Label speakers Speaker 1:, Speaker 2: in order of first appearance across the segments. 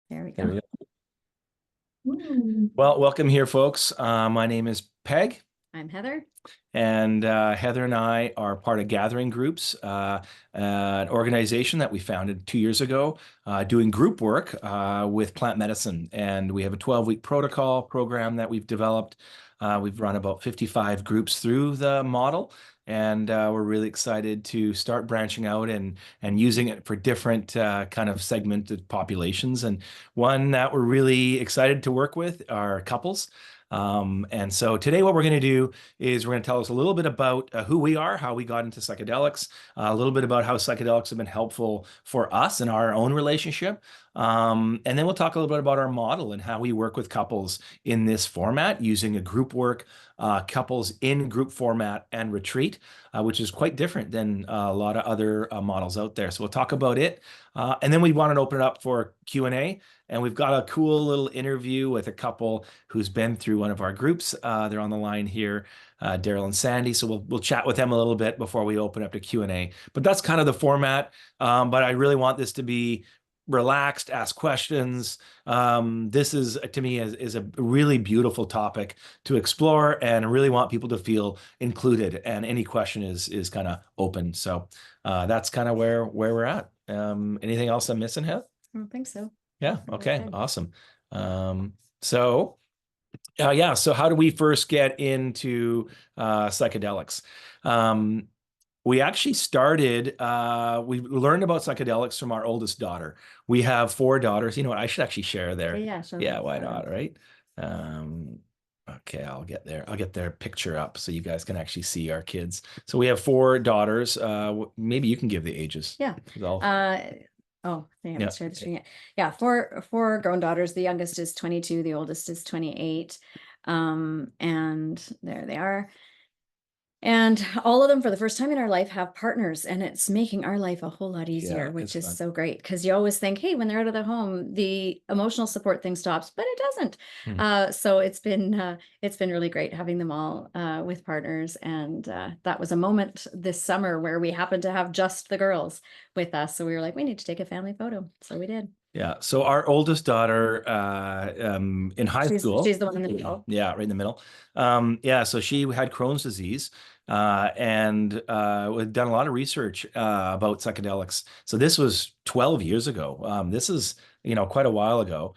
Speaker 1: There we
Speaker 2: There we
Speaker 1: go.
Speaker 2: go. Well, welcome here, folks. My name is Peg.
Speaker 1: I'm Heather.
Speaker 2: And Heather and I are part of Gathering Groups, an organization that we founded 2 years ago, doing group work with plant medicine. And we have a 12-week protocol program that we've developed. We've run about 55 groups through the model. And we're really excited to start branching out and using it for different kind of segmented populations. And one that we're really excited to work with are couples. And so today what we're going to do is we're going to tell us a little bit about who we are, how we got into psychedelics, a little bit about how psychedelics have been helpful for us in our own relationship. And then we'll talk a little bit about our model and how we work with couples in this format using a group work, couples in group format and retreat, which is quite different than a lot of other models out there. So we'll talk about it. And then we want to open it up for Q&A. And we've got a cool little interview with a couple who's been through one of our groups. They're on the line here, Daryl and Sandy. So we'll chat with them a little bit before we open up to Q&A. But that's kind of the format. But I really want this to be relaxed, ask questions. This is, to me, is a really beautiful topic to explore, and I really want people to feel included. And any question is kind of open. So that's kind of where we're at. Anything else I'm missing, Heath?
Speaker 1: I don't think so.
Speaker 2: Yeah. Okay. Awesome. So how do we first get into psychedelics? We actually started, we learned about psychedelics from our oldest daughter. We have 4 daughters. You know what? I should actually share their,
Speaker 1: yeah,
Speaker 2: why not, right? Okay, I'll get their picture up so you guys can actually see our kids. So we have 4 daughters. Maybe you can give the ages.
Speaker 1: Yeah. Oh, they haven't shared the screen yet. Yeah, four grown daughters. The youngest is 22, the oldest is 28. And there they are. And all of them, for the first time in our life, have partners, and it's making our life a whole lot easier, which is so great, because you always think, hey, when they're out of the home, the emotional support thing stops, but it doesn't. So it's been really great having them all with partners, and that was a moment this summer where we happened to have just the girls with us, so we were like, we need to take a family photo, so we did.
Speaker 2: Yeah. So our oldest daughter in high school.
Speaker 1: She's the one in the middle.
Speaker 2: Yeah, right in the middle. So she had Crohn's disease and we've done a lot of research about psychedelics. So this was 12 years ago. This is, quite a while ago.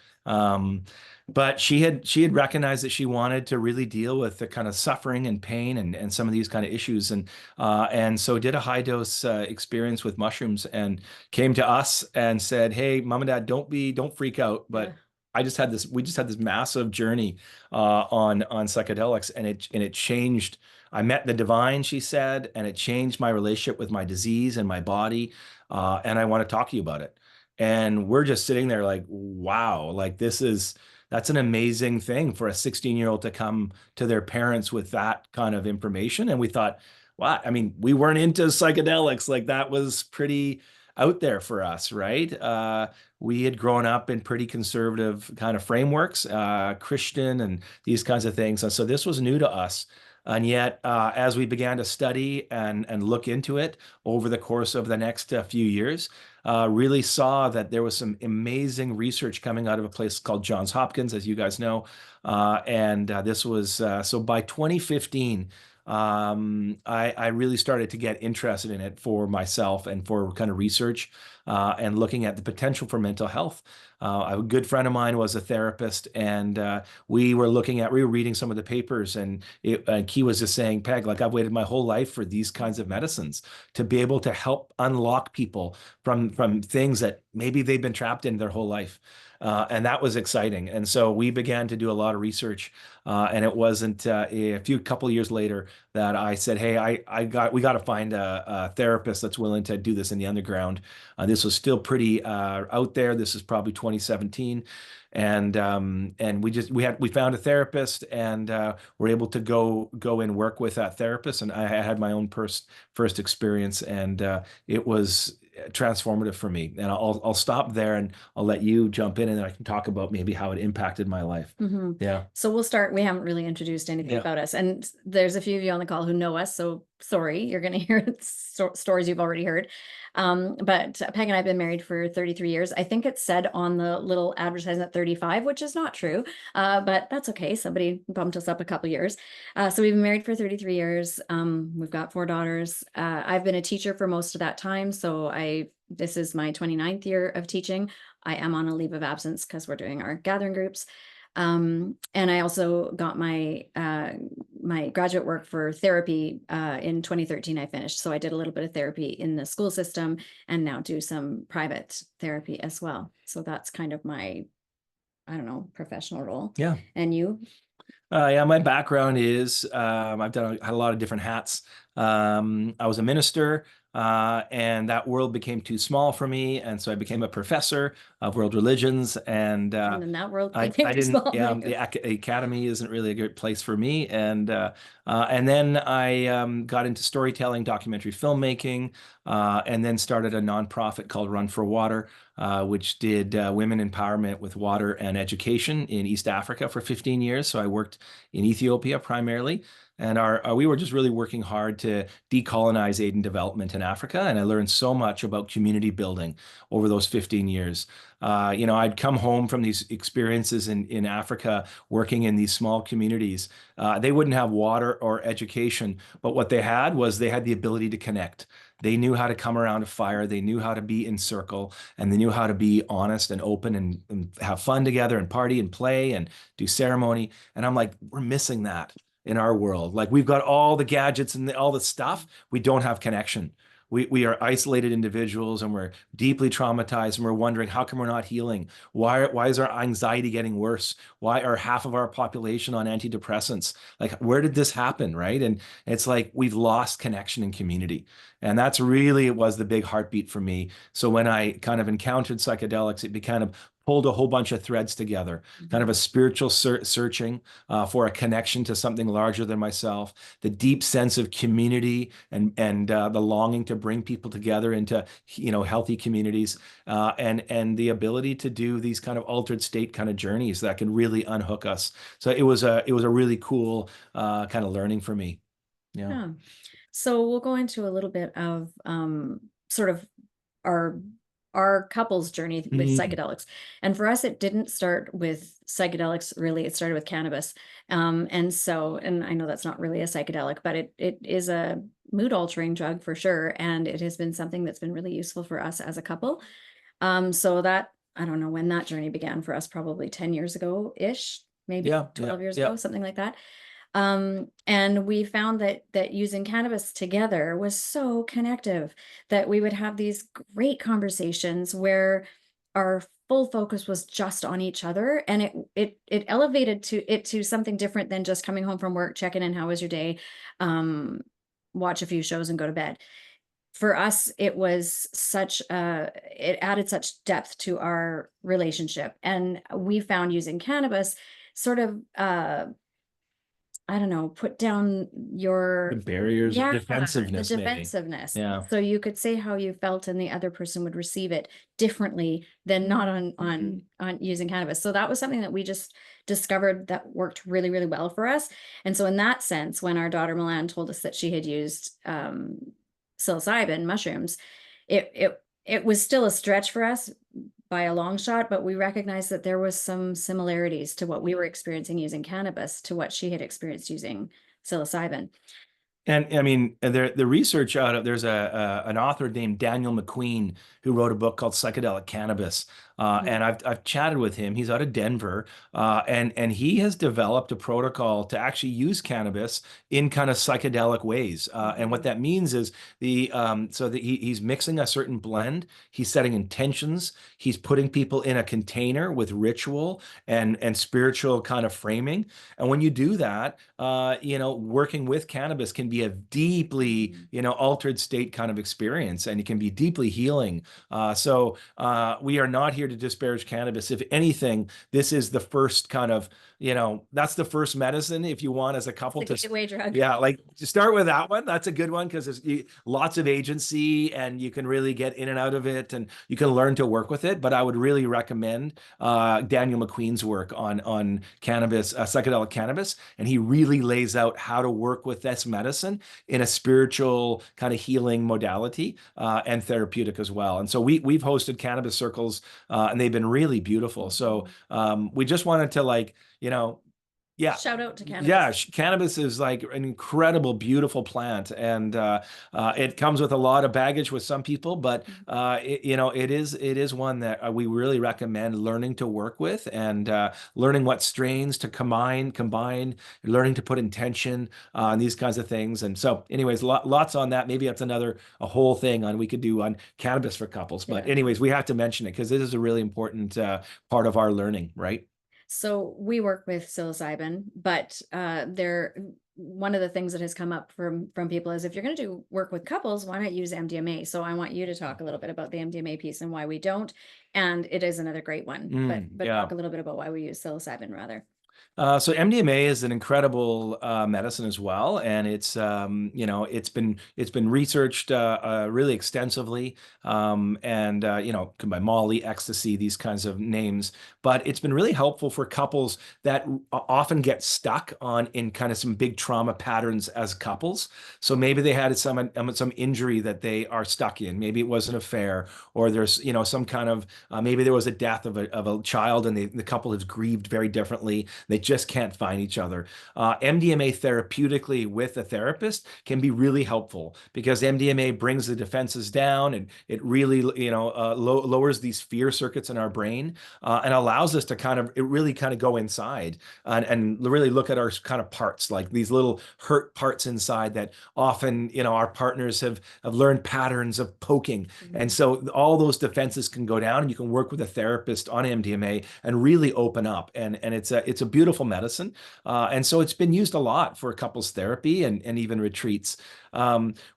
Speaker 2: But she had recognized that she wanted to really deal with the kind of suffering and pain and some of these kind of issues, and so did a high dose experience with mushrooms and came to us and said, "Hey, mom and dad, don't freak out, but we just had this massive journey on psychedelics, and it changed. I met the divine," she said, "and it changed my relationship with my disease and my body, and I want to talk to you about it." And we're just sitting there like, wow, like that's an amazing thing for a 16-year-old to come to their parents with that kind of information. And we thought, wow, I mean, we weren't into psychedelics. Like, that was pretty out there for us, right? We had grown up in pretty conservative kind of frameworks, Christian and these kinds of things. And so this was new to us. And yet, as we began to study and look into it over the course of the next few years, really saw that there was some amazing research coming out of a place called Johns Hopkins, as you guys know. This was, so by 2015, I really started to get interested in it for myself and for kind of research and looking at the potential for mental health. A good friend of mine was a therapist, and we were reading some of the papers, and he was just saying, Peg, like, I've waited my whole life for these kinds of medicines to be able to help unlock people from things that maybe they've been trapped in their whole life. And that was exciting. And so we began to do a lot of research. And it wasn't a couple of years later that I said, hey, we got to find a therapist that's willing to do this in the underground. This was still pretty out there. This is probably 2017. And we found a therapist, and were able to go and work with that therapist. And I had my own first experience, and it was transformative for me. And I'll stop there, and I'll let you jump in, and then I can talk about maybe how it impacted my life. Yeah.
Speaker 1: So we'll start. We haven't really introduced anything about us, and there's a few of you on the call who know us, so sorry, you're going to hear stories you've already heard. But Peg and I have been married for 33 years. I think it said on the little advertisement 35, which is not true, but that's okay. Somebody bumped us up a couple years. So we've been married for 33 years. We've got 4 daughters. I've been a teacher for most of that time. So this is my 29th year of teaching. I am on a leave of absence because we're doing our gathering groups. And I also got my my graduate work for therapy in 2013. I finished, so I did a little bit of therapy in the school system, and now do some private therapy as well. So that's kind of my, I don't know, professional role.
Speaker 2: Yeah.
Speaker 1: And you?
Speaker 2: Yeah, my background is had a lot of different hats. I was a minister, and that world became too small for me, and so I became a professor of world religions. And
Speaker 1: then that world
Speaker 2: I
Speaker 1: became too
Speaker 2: didn't.
Speaker 1: small.
Speaker 2: Yeah, the academy isn't really a good place for me. And then I got into storytelling, documentary filmmaking, and then started a nonprofit called Run for Water, which did women empowerment with water and education in East Africa for 15 years. So I worked in Ethiopia primarily. And we were just really working hard to decolonize aid and development in Africa. And I learned so much about community building over those 15 years. I'd come home from these experiences in Africa, working in these small communities. They wouldn't have water or education, but what they had was they had the ability to connect. They knew how to come around a fire. They knew how to be in circle, and they knew how to be honest and open and have fun together and party and play and do ceremony. And I'm like, we're missing that in our world. Like, we've got all the gadgets and all the stuff. We don't have connection. We are isolated individuals, and we're deeply traumatized, and we're wondering, how come we're not healing? Why is our anxiety getting worse? Why are half of our population on antidepressants? Like, where did this happen, right? And it's like we've lost connection and community. And that's really, it was the big heartbeat for me. So when I kind of encountered psychedelics, it kind of pulled a whole bunch of threads together, kind of a spiritual searching for a connection to something larger than myself, the deep sense of community and the longing to bring people together into healthy communities, and the ability to do these kind of altered state kind of journeys that can really unhook us. So it was a really cool kind of learning for me. Yeah.
Speaker 1: So we'll go into a little bit of sort of our couple's journey with psychedelics. And for us, it didn't start with psychedelics, really. It started with cannabis. And I know that's not really a psychedelic, but it is a mood altering drug for sure. And it has been something that's been really useful for us as a couple. So that, I don't know when that journey began for us, probably 10 years ago-ish, maybe 12 years ago, something like that. And we found that using cannabis together was so connective, that we would have these great conversations where our full focus was just on each other, and it elevated to something different than just coming home from work, checking in, how was your day, watch a few shows and go to bed. For us, it was it added such depth to our relationship. And we found using cannabis sort of I don't know, put down the
Speaker 2: barriers of defensiveness,
Speaker 1: the defensiveness.
Speaker 2: Maybe. Yeah.
Speaker 1: So you could say how you felt, and the other person would receive it differently than not on using cannabis. So that was something that we just discovered that worked really, really well for us. And so in that sense, when our daughter Milan told us that she had used psilocybin mushrooms, it was still a stretch for us by a long shot, but we recognized that there was some similarities to what we were experiencing using cannabis to what she had experienced using psilocybin.
Speaker 2: And I mean, the research there's an author named Daniel McQueen who wrote a book called Psychedelic Cannabis. And I've chatted with him. He's out of Denver, and he has developed a protocol to actually use cannabis in kind of psychedelic ways. And what that means is he's mixing a certain blend. He's setting intentions. He's putting people in a container with ritual and spiritual kind of framing. And when you do that, working with cannabis can be a deeply, altered state kind of experience, and it can be deeply healing. So we are not here here to disparage cannabis. If anything, this is the first kind of, that's the first medicine if you want as a couple
Speaker 1: It's the
Speaker 2: to,
Speaker 1: gateway drug.
Speaker 2: yeah, like to start with that one. That's a good one because there's lots of agency and you can really get in and out of it and you can learn to work with it. But I would really recommend Daniel McQueen's work on cannabis, psychedelic cannabis, and he really lays out how to work with this medicine in a spiritual kind of healing modality and therapeutic as well. And so we've hosted cannabis circles and they've been really beautiful. So we just wanted to yeah.
Speaker 1: Shout out to cannabis.
Speaker 2: Yeah, cannabis is like an incredible, beautiful plant, and it comes with a lot of baggage with some people, but it is one that we really recommend learning to work with and learning what strains to combine, learning to put intention on these kinds of things. And so, anyways, lots on that. Maybe that's a whole thing we could do on cannabis for couples. But anyways, we have to mention it because this is a really important part of our learning, right?
Speaker 1: So we work with psilocybin, but one of the things that has come up from people is if you're going to do work with couples, why not use MDMA? So I want you to talk a little bit about the MDMA piece and why we don't. And it is another great one, but talk a little bit about why we use psilocybin rather.
Speaker 2: So MDMA is an incredible medicine as well, and it's it's been researched really extensively, and by Molly, ecstasy, these kinds of names. But it's been really helpful for couples that often get stuck in kind of some big trauma patterns as couples. So maybe they had some injury that they are stuck in. Maybe it was an affair, or there's some kind of maybe there was a death of a child, and the couple has grieved very differently. They just can't find each other. MDMA therapeutically with a therapist can be really helpful because MDMA brings the defenses down and it really, lowers these fear circuits in our brain and allows us to really go inside and really look at our kind of parts, like these little hurt parts inside that often, our partners have learned patterns of poking. And so all those defenses can go down and you can work with a therapist on MDMA and really open up. And it's a beautiful medicine. And so it's been used a lot for couples therapy and even retreats.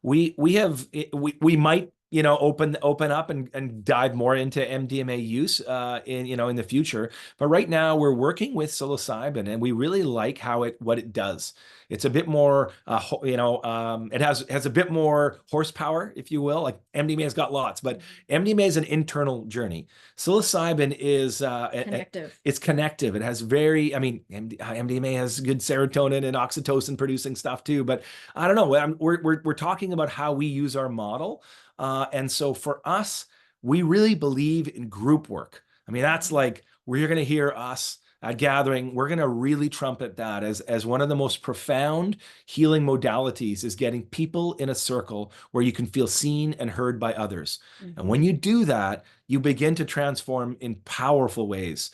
Speaker 2: We might open up and dive more into MDMA use in the future. But right now we're working with psilocybin and we really like what it does. It's a bit more, it has a bit more horsepower, if you will. Like MDMA has got lots, but MDMA is an internal journey. Psilocybin is
Speaker 1: connective.
Speaker 2: It's connective. It has MDMA has good serotonin and oxytocin producing stuff too. But I don't know. We're talking about how we use our model. And so for us, we really believe in group work. That's like where you're going to hear us at Gathering. We're going to really trumpet that as one of the most profound healing modalities is getting people in a circle where you can feel seen and heard by others. And when you do that, you begin to transform in powerful ways,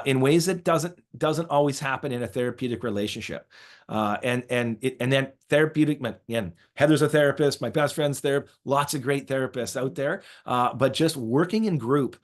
Speaker 2: in ways that doesn't always happen in a therapeutic relationship. And then therapeutic, again, Heather's a therapist, my best friend's there, lots of great therapists out there. But just working in group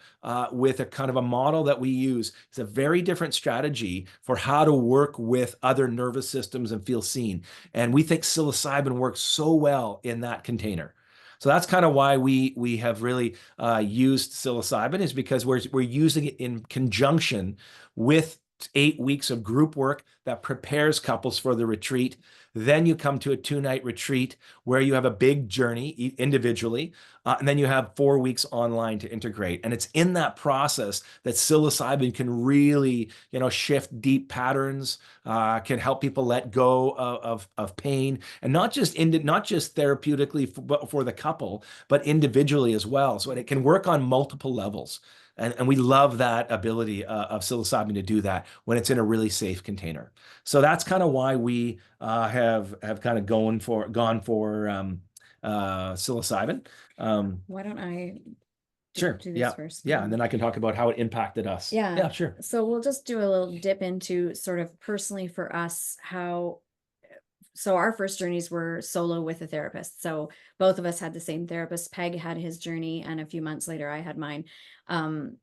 Speaker 2: with a kind of a model that we use is a very different strategy for how to work with other nervous systems and feel seen. And we think psilocybin works so well in that container. So that's kind of why we have really used psilocybin, is because we're using it in conjunction with 8 weeks of group work that prepares couples for the retreat. Then you come to a 2-night retreat where you have a big journey individually, and then you have 4 weeks online to integrate. And it's in that process that psilocybin can really, shift deep patterns, can help people let go of pain, and not just therapeutically for the couple, but individually as well. So it can work on multiple levels. And we love that ability of psilocybin to do that when it's in a really safe container. So that's kind of why we have kind of gone for psilocybin.
Speaker 1: Why don't I
Speaker 2: do this
Speaker 1: first?
Speaker 2: Yeah, and then I can talk about how it impacted us. Yeah, sure.
Speaker 1: So we'll just do a little dip into sort of personally for us so our first journeys were solo with a therapist. So both of us had the same therapist. Peg had his journey, and a few months later I had mine. And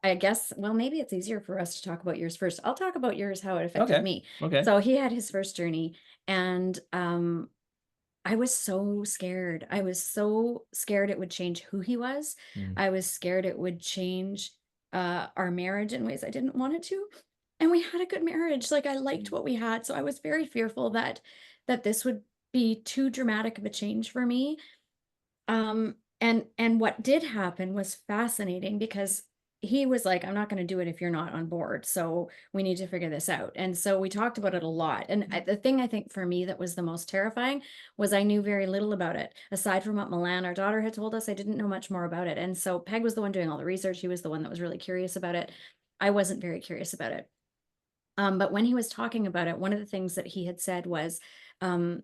Speaker 1: I guess, well, maybe it's easier for us to talk about yours first. I'll talk about yours, how it affected me.
Speaker 2: Okay.
Speaker 1: So he had his first journey, and I was so scared. I was so scared it would change who he was.
Speaker 2: Mm.
Speaker 1: I was scared it would change our marriage in ways I didn't want it to. And we had a good marriage. Like I liked what we had. So I was very fearful that this would be too dramatic of a change for me. And what did happen was fascinating because he was like, I'm not going to do it if you're not on board. So we need to figure this out. And so we talked about it a lot. And the thing I think for me that was the most terrifying was I knew very little about it. Aside from what Milan, our daughter, had told us, I didn't know much more about it. And so Peg was the one doing all the research. He was the one that was really curious about it. I wasn't very curious about it. But when he was talking about it, one of the things that he had said was, um,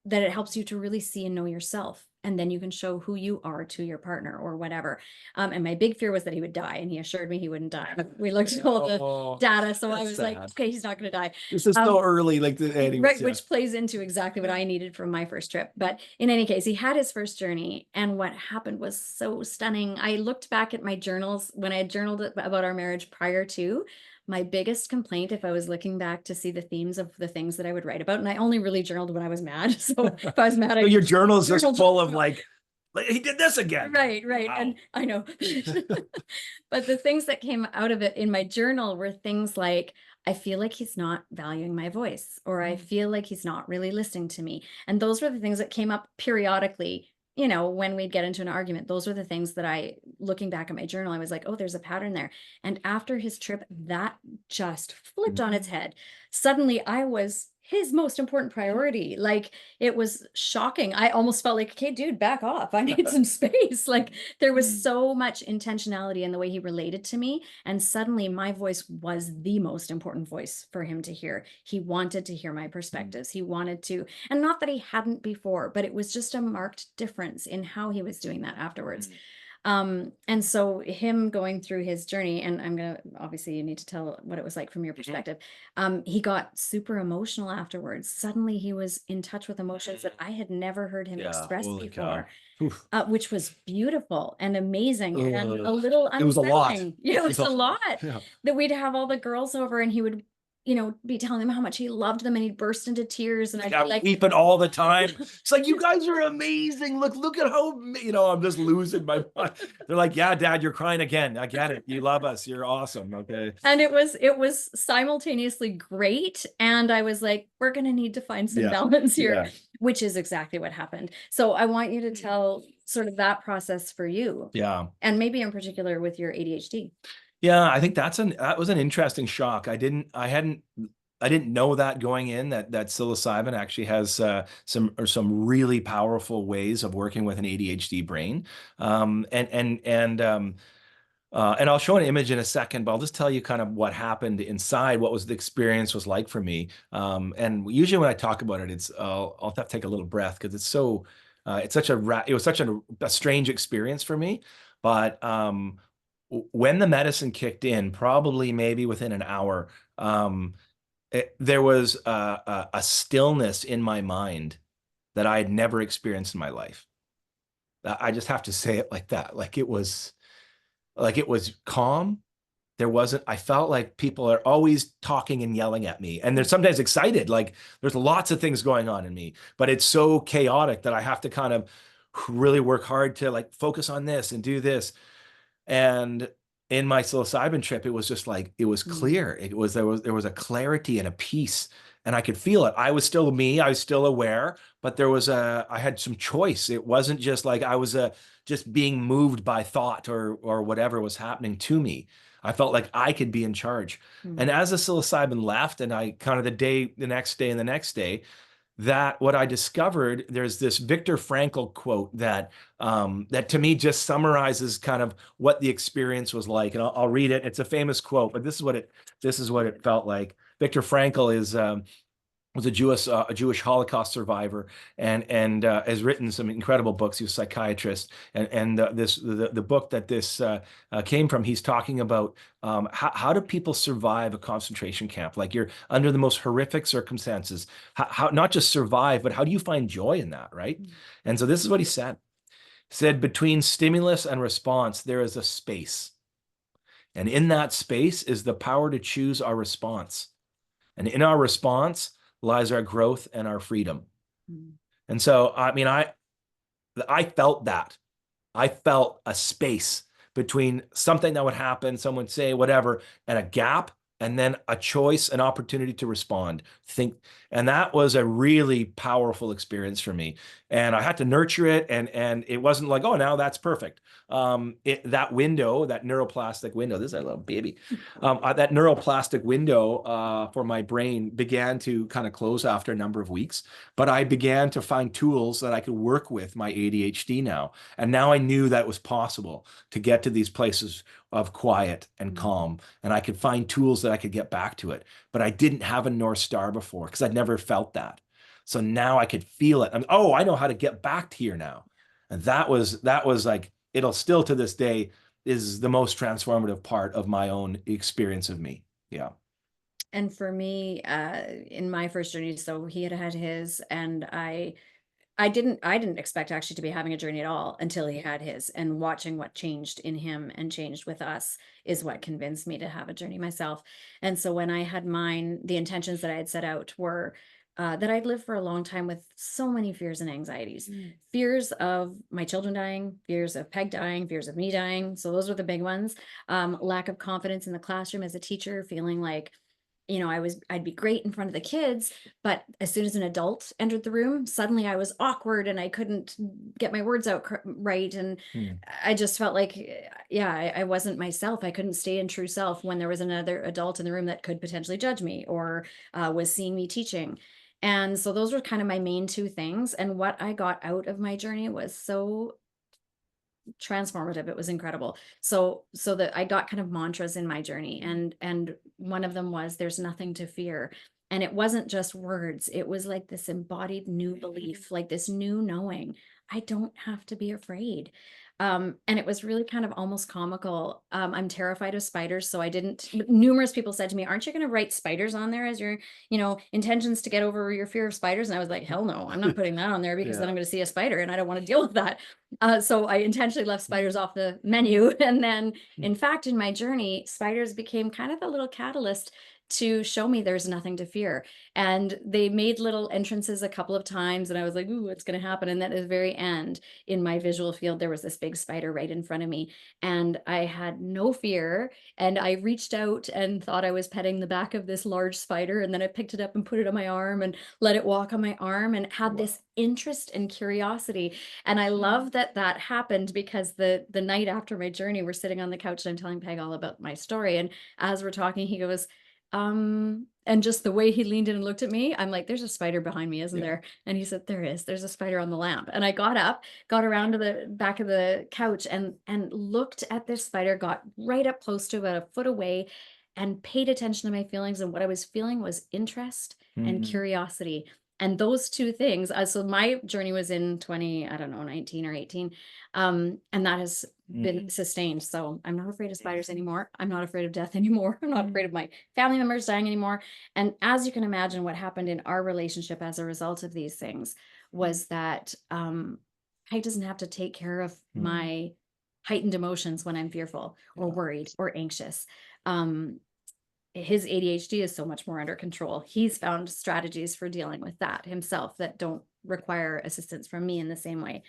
Speaker 1: that it helps you to really see and know yourself. And then you can show who you are to your partner or whatever. And my big fear was that he would die. And he assured me he wouldn't die. We looked at all the data. So I was like, okay, he's not going to die.
Speaker 2: This is so early, like
Speaker 1: right, which plays into exactly what I needed from my first trip. But in any case, he had his first journey. And what happened was so stunning. I looked back at my journals when I had journaled about our marriage prior to. My biggest complaint, if I was looking back to see the themes of the things that I would write about, and I only really journaled when I was mad. So if I was mad,
Speaker 2: so your journal is just full of like he did this again.
Speaker 1: Right. Wow. And I know. But the things that came out of it in my journal were things like, I feel like he's not valuing my voice, or I feel like he's not really listening to me. And those were the things that came up periodically, when we'd get into an argument. Those were the things that looking back at my journal, I was like, oh, there's a pattern there. And after his trip, that just flipped on its head. Suddenly I was his most important priority. Like, it was shocking. I almost felt like, okay, dude, back off. I need some space. Like, there was so much intentionality in the way he related to me. And suddenly my voice was the most important voice for him to hear. He wanted to hear my perspectives. He wanted to, and not that he hadn't before, but it was just a marked difference in how he was doing that afterwards. And so him going through his journey, and obviously you need to tell what it was like from your perspective. He got super emotional afterwards. Suddenly he was in touch with emotions that I had never heard him express before, which was beautiful and amazing and a little unsettling. It was a lot. Yeah, it was a lot that we'd have all the girls over and he would be telling them how much he loved them, and he'd burst into tears, and I'd be like
Speaker 2: weeping all the time. It's like, you guys are amazing. Look at how, I'm just losing my mind. They're like, yeah, Dad, you're crying again. I get it. You love us. You're awesome. Okay.
Speaker 1: And it was simultaneously great. And I was like, we're going to need to find some balance here, which is exactly what happened. So I want you to tell sort of that process for you.
Speaker 2: Yeah.
Speaker 1: And maybe in particular with your ADHD.
Speaker 2: Yeah, I think that was an interesting shock. I didn't know that going in, that psilocybin actually has some really powerful ways of working with an ADHD brain. And I'll show an image in a second, but I'll just tell you kind of what happened inside, what the experience was like for me. And usually when I talk about it, I'll have to take a little breath because it was such a strange experience for me. But when the medicine kicked in, probably maybe within an hour, there was a stillness in my mind that I had never experienced in my life. I just have to say it like that. Like it was calm. I felt like people are always talking and yelling at me, and they're sometimes excited. Like there's lots of things going on in me, but it's so chaotic that I have to kind of really work hard to like focus on this and do this. And in my psilocybin trip, it was just like, it was clear. There was a clarity and a peace, and I could feel it. I was still me. I was still aware, but I had some choice. It wasn't just like I was just being moved by thought or whatever was happening to me. I felt like I could be in charge. And as the psilocybin left, and I kind of the next day and the next day, that what I discovered, there's this Viktor Frankl quote that to me just summarizes kind of what the experience was like. And I'll read it. It's a famous quote, but this is what it felt like. Viktor Frankl was a Jewish Holocaust survivor, and has written some incredible books. He was a psychiatrist, and the book that this came from, he's talking about how do people survive a concentration camp? Like, you're under the most horrific circumstances. How not just survive, but how do you find joy in that, right? And so this is what he said. He said, between stimulus and response, there is a space. And in that space is the power to choose our response. And in our response lies our growth and our freedom. And so, I mean, I felt that. I felt a space between something that would happen, someone would say whatever, and a gap, and then a choice, an opportunity to respond, think. And that was a really powerful experience for me. And I had to nurture it, and it wasn't like, oh, now that's perfect. That window, that neuroplastic window, this is a little baby. That neuroplastic window for my brain began to kind of close after a number of weeks. But I began to find tools that I could work with my ADHD now. And now I knew that it was possible to get to these places of quiet and calm. And I could find tools that I could get back to it. But I didn't have a North Star before because I'd never felt that. So now I could feel it. Oh, I know how to get back to here now. And that was like, it'll still to this day is the most transformative part of my own experience of me. Yeah.
Speaker 1: And for me, in my first journey, so he had had his, and I didn't expect actually to be having a journey at all until he had his, and watching what changed in him and changed with us is what convinced me to have a journey myself. And so when I had mine, the intentions that I had set out were that I'd lived for a long time with so many fears and anxieties. Fears of my children dying, fears of Peg dying, fears of me dying. So those were the big ones. Lack of confidence in the classroom as a teacher, feeling like, I'd be great in front of the kids, but as soon as an adult entered the room, suddenly I was awkward and I couldn't get my words out right. And I just felt like, yeah, I wasn't myself. I couldn't stay in true self when there was another adult in the room that could potentially judge me or was seeing me teaching. And so those were kind of my main two things. And what I got out of my journey was so transformative. It was incredible. So that I got kind of mantras in my journey, and one of them was, there's nothing to fear. And it wasn't just words. It was like this embodied new belief, like this new knowing, I don't have to be afraid. And it was really kind of almost comical. I'm terrified of spiders, so I didn't. Numerous people said to me, "Aren't you going to write spiders on there as your, intentions to get over your fear of spiders?" And I was like, "Hell no, I'm not putting that on there because then I'm going to see a spider, and I don't want to deal with that." So I intentionally left spiders off the menu. And then, in fact, in my journey, spiders became kind of the little catalyst to show me there's nothing to fear. And they made little entrances a couple of times, and I was like, "Ooh, what's going to happen?" And then at the very end, in my visual field, there was this big spider right in front of me, and I had no fear. And I reached out and thought I was petting the back of this large spider, and then I picked it up and put it on my arm and let it walk on my arm, and had this interest and curiosity. And I love that that happened, because the night after my journey, we're sitting on the couch and I'm telling Peg all about my story. And as we're talking, he goes, and just the way he leaned in and looked at me, I'm like, "There's a spider behind me, isn't there?" And he said, "There is. There's a spider on the lamp." And I got up, got around to the back of the couch, and looked at this spider, got right up close to about a foot away, and paid attention to my feelings. And what I was feeling was interest and curiosity. And those two things, so my journey was in 20, I don't know, 19 or 18. And that has been sustained. So I'm not afraid of spiders anymore. I'm not afraid of death anymore. I'm not afraid of my family members dying anymore. And as you can imagine, what happened in our relationship as a result of these things was that Peg doesn't have to take care of my heightened emotions when I'm fearful or worried or anxious. His ADHD is so much more under control. He's found strategies for dealing with that himself that don't require assistance from me in the same way.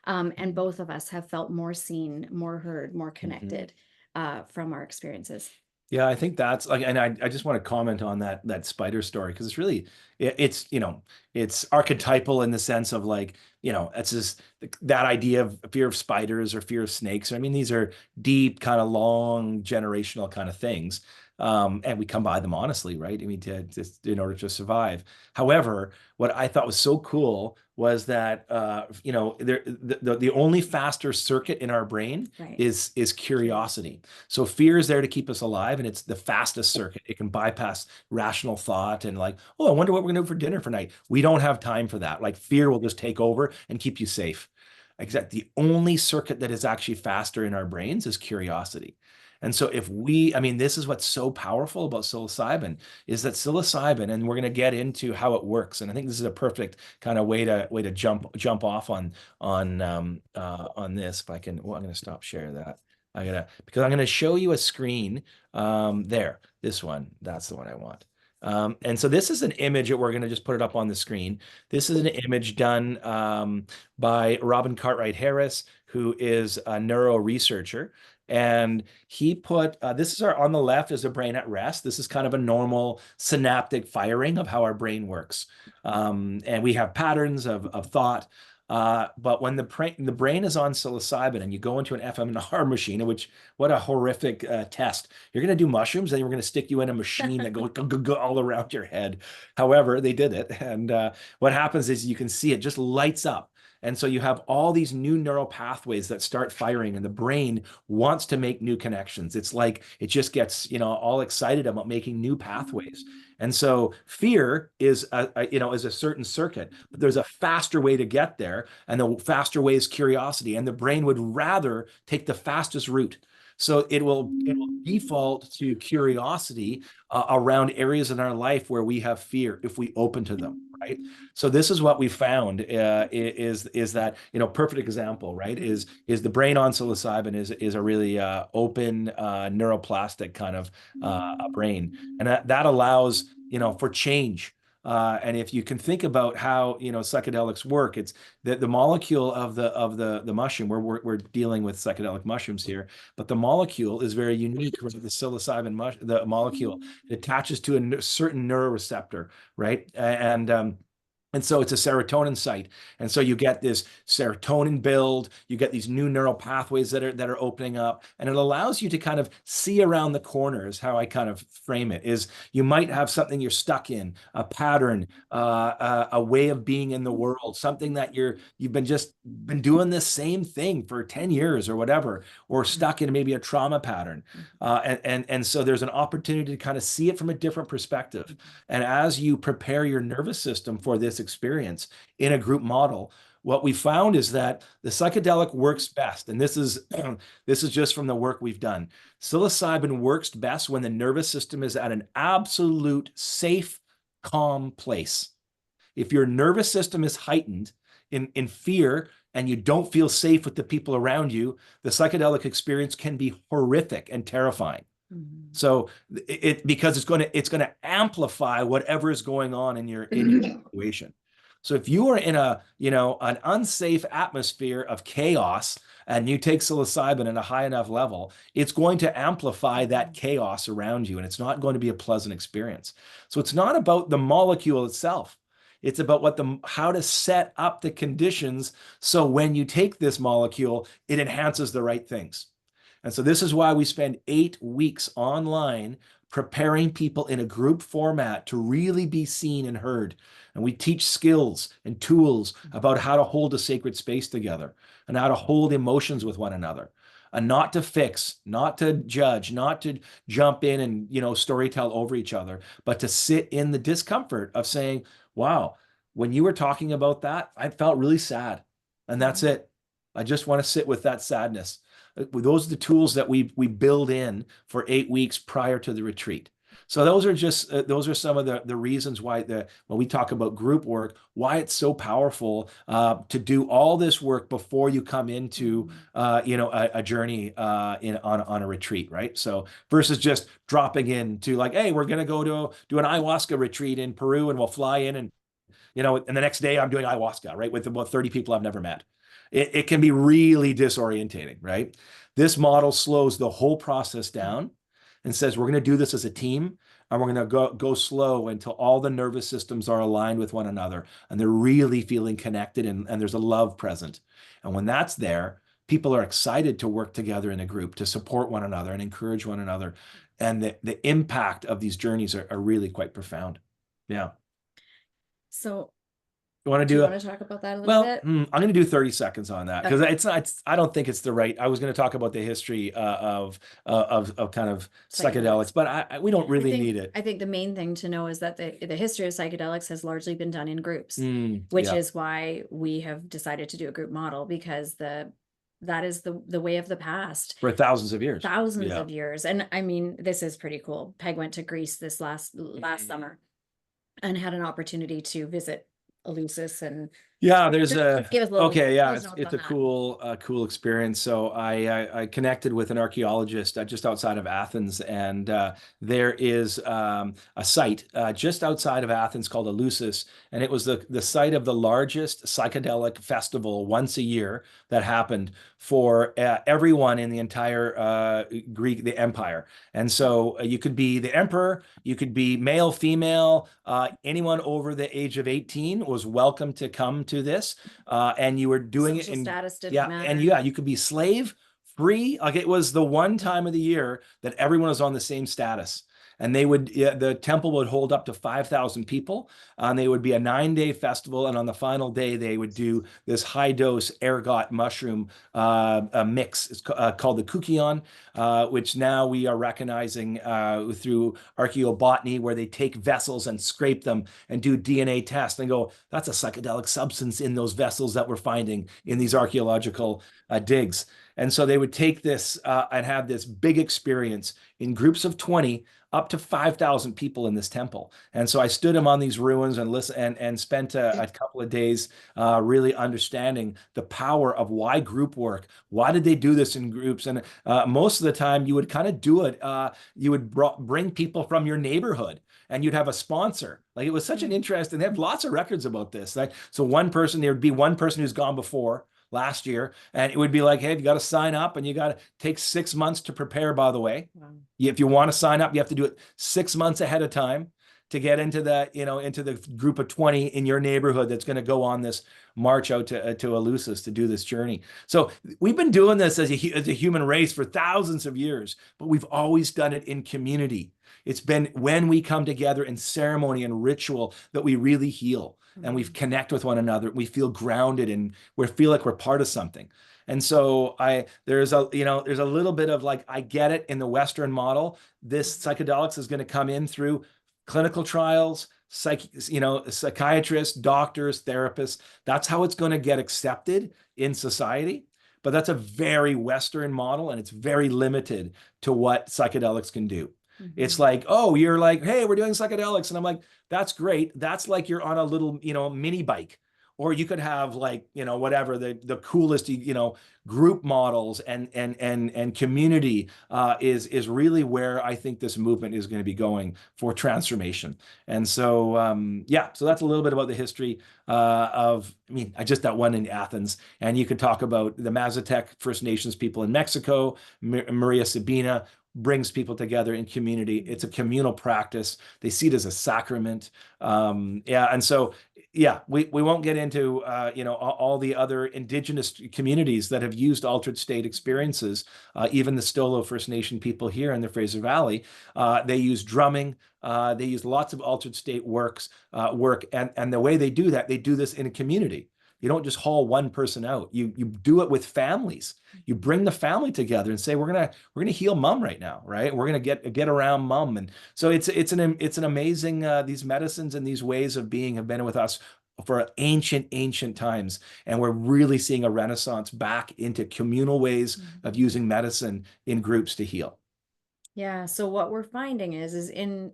Speaker 1: And both of us have felt more seen, more heard, more connected from our experiences.
Speaker 2: Yeah, I think that's like, and I just want to comment on that spider story, because it's really, it's archetypal in the sense of like, it's just that idea of fear of spiders or fear of snakes. I mean, these are deep, kind of long generational kind of things. And we come by them honestly, right? I mean, just in order to survive. However, what I thought was so cool was that the only faster circuit in our brain is curiosity. So fear is there to keep us alive, and it's the fastest circuit. It can bypass rational thought and like, oh, I wonder what we're gonna do for dinner tonight. We don't have time for that. Like fear will just take over and keep you safe. Exactly. The only circuit that is actually faster in our brains is curiosity. And so I mean, this is what's so powerful about psilocybin, is that psilocybin, and we're going to get into how it works. And I think this is a perfect kind of way to jump off on this. If I can, well, I'm going to stop sharing that. Because I'm going to show you a screen there. This one, that's the one I want. And so this is an image that we're going to just put it up on the screen. This is an image done by Robin Cartwright Harris, who is a neuro researcher. And he put, this is on the left is a brain at rest. This is kind of a normal synaptic firing of how our brain works. And we have patterns of thought. But when the brain is on psilocybin and you go into an fMNR machine, which what a horrific test. You're going to do mushrooms, then we're going to stick you in a machine that goes all around your head. However, they did it. And what happens is you can see it just lights up. And so you have all these new neural pathways that start firing, and the brain wants to make new connections. It's like it just gets, all excited about making new pathways. And so fear is is a certain circuit, but there's a faster way to get there, and the faster way is curiosity. And the brain would rather take the fastest route. So it will default to curiosity around areas in our life where we have fear if we open to them, right? So this is what we found is that, perfect example, right? Is the brain on psilocybin is a really open neuroplastic kind of a brain, and that allows for change. And if you can think about how psychedelics work, it's the molecule of the mushroom. We're dealing with psychedelic mushrooms here, but the molecule is very unique. The psilocybin the molecule, it attaches to a certain neuroreceptor, right? And so it's a serotonin site. And so you get this serotonin build, you get these new neural pathways that are opening up, and it allows you to kind of see around the corners. How I kind of frame it is you might have something you're stuck in, a pattern, a way of being in the world, something that you've been doing this same thing for 10 years or whatever, or stuck in maybe a trauma pattern. And so there's an opportunity to kind of see it from a different perspective. And as you prepare your nervous system for this experience in a group model, what we found is that the psychedelic works best. And this is just from the work we've done. Psilocybin works best when the nervous system is at an absolute safe, calm place. If your nervous system is heightened in fear and you don't feel safe with the people around you, the psychedelic experience can be horrific and terrifying. So because it's going to amplify whatever is going on in your situation. So if you are in an unsafe atmosphere of chaos and you take psilocybin at a high enough level, it's going to amplify that chaos around you, and it's not going to be a pleasant experience. So it's not about the molecule itself. It's about how to set up the conditions so when you take this molecule, it enhances the right things. And so this is why we spend 8 weeks online preparing people in a group format to really be seen and heard. And we teach skills and tools about how to hold a sacred space together and how to hold emotions with one another, and not to fix, not to judge, not to jump in and, storytell over each other, but to sit in the discomfort of saying, wow, when you were talking about that, I felt really sad. And that's it. I just want to sit with that sadness. Those are the tools that we build in for 8 weeks prior to the retreat. So those are some of the reasons why when we talk about group work, why it's so powerful to do all this work before you come into a journey on a retreat, right? So versus just dropping into like, hey, we're gonna go to do an ayahuasca retreat in Peru, and we'll fly in, and and the next day I'm doing ayahuasca, right, with about 30 people I've never met. It can be really disorientating, right? This model slows the whole process down and says, we're going to do this as a team, and we're going to go slow until all the nervous systems are aligned with one another and they're really feeling connected, and there's a love present. And when that's there, people are excited to work together in a group to support one another and encourage one another. And the impact of these journeys are really quite profound. Yeah.
Speaker 1: So
Speaker 2: you want to
Speaker 1: do you
Speaker 2: do
Speaker 1: want to talk about that a little bit?
Speaker 2: I'm going to do 30 seconds on that because I don't think it's the right. I was going to talk about the history of kind of psychedelics, but we don't really need it.
Speaker 1: I think the main thing to know is that the history of psychedelics has largely been done in groups, which is why we have decided to do a group model, because that is the way of the past
Speaker 2: for thousands of years.
Speaker 1: Of years. And I mean, this is pretty cool. Peg went to Greece this last summer and had an opportunity to visit Eleusis and
Speaker 2: Yeah, there's
Speaker 1: Just give us a little
Speaker 2: okay, yeah,
Speaker 1: those notes
Speaker 2: it's
Speaker 1: on
Speaker 2: a
Speaker 1: that.
Speaker 2: cool experience. So I connected with an archaeologist just outside of Athens, and there is a site just outside of Athens called Eleusis, and it was the site of the largest psychedelic festival once a year that happened for everyone in the entire the empire. And so you could be the emperor, you could be male, female, anyone over the age of 18 was welcome to come to this, and you were doing it
Speaker 1: Social
Speaker 2: in,
Speaker 1: status didn't
Speaker 2: yeah,
Speaker 1: matter.
Speaker 2: and yeah, you could be slave free. Like, it was the one time of the year that everyone was on the same status. And they would, yeah, the temple would hold up to 5,000 people, and they would be a 9-day festival. And on the final day, they would do this high dose ergot mushroom a mix. It's called the kukion, which now we are recognizing through archaeobotany, where they take vessels and scrape them and do DNA tests and go, that's a psychedelic substance in those vessels that we're finding in these archaeological digs. And so they would take this and have this big experience in groups of 20, up to 5,000 people in this temple. And so I stood him on these ruins and listened and spent a couple of days really understanding the power of why group work. Why did they do this in groups? And most of the time you would kind of do it. You would bring people from your neighborhood, and you'd have a sponsor. Like, it was such an interest, and they have lots of records about this. Like, so there would be one person who's gone before last year, and it would be like, hey, you got to sign up, and you got to take 6 months to prepare, by the way.
Speaker 1: Wow.
Speaker 2: If you want to sign up, you have to do it 6 months ahead of time to get into the group of 20 in your neighborhood that's going to go on this march out to Eleusis to do this journey. So we've been doing this as a human race for thousands of years, but we've always done it in community. It's been when we come together in ceremony and ritual that we really heal, and we connect with one another. We feel grounded, and we feel like we're part of something. And so there's a little bit of like, I get it in the Western model. This psychedelics is going to come in through clinical trials, psychiatrists, doctors, therapists. That's how it's going to get accepted in society. But that's a very Western model, and it's very limited to what psychedelics can do. It's like, oh, you're like, hey, we're doing psychedelics. And I'm like, that's great. That's like you're on a little, mini bike. Or you could have, like, whatever, the coolest, group models and community is really where I think this movement is going to be going for transformation. And so, yeah, so that's a little bit about the history I just that one in Athens, and you could talk about the Mazatec First Nations people in Mexico, Maria Sabina, brings people together in community. It's a communal practice. They see it as a sacrament. Yeah, and so yeah, we won't get into all the other indigenous communities that have used altered state experiences. Even the Stolo First Nation people here in the Fraser Valley, they use drumming. They use lots of altered state work, and the way they do that, they do this in a community. You don't just haul one person out. You do it with families. You bring the family together and say, we're gonna heal mom right now, right? We're gonna get around mom. And so it's an amazing these medicines and these ways of being have been with us for ancient times, and we're really seeing a renaissance back into communal ways of using medicine in groups to heal.
Speaker 1: Yeah. So what we're finding is in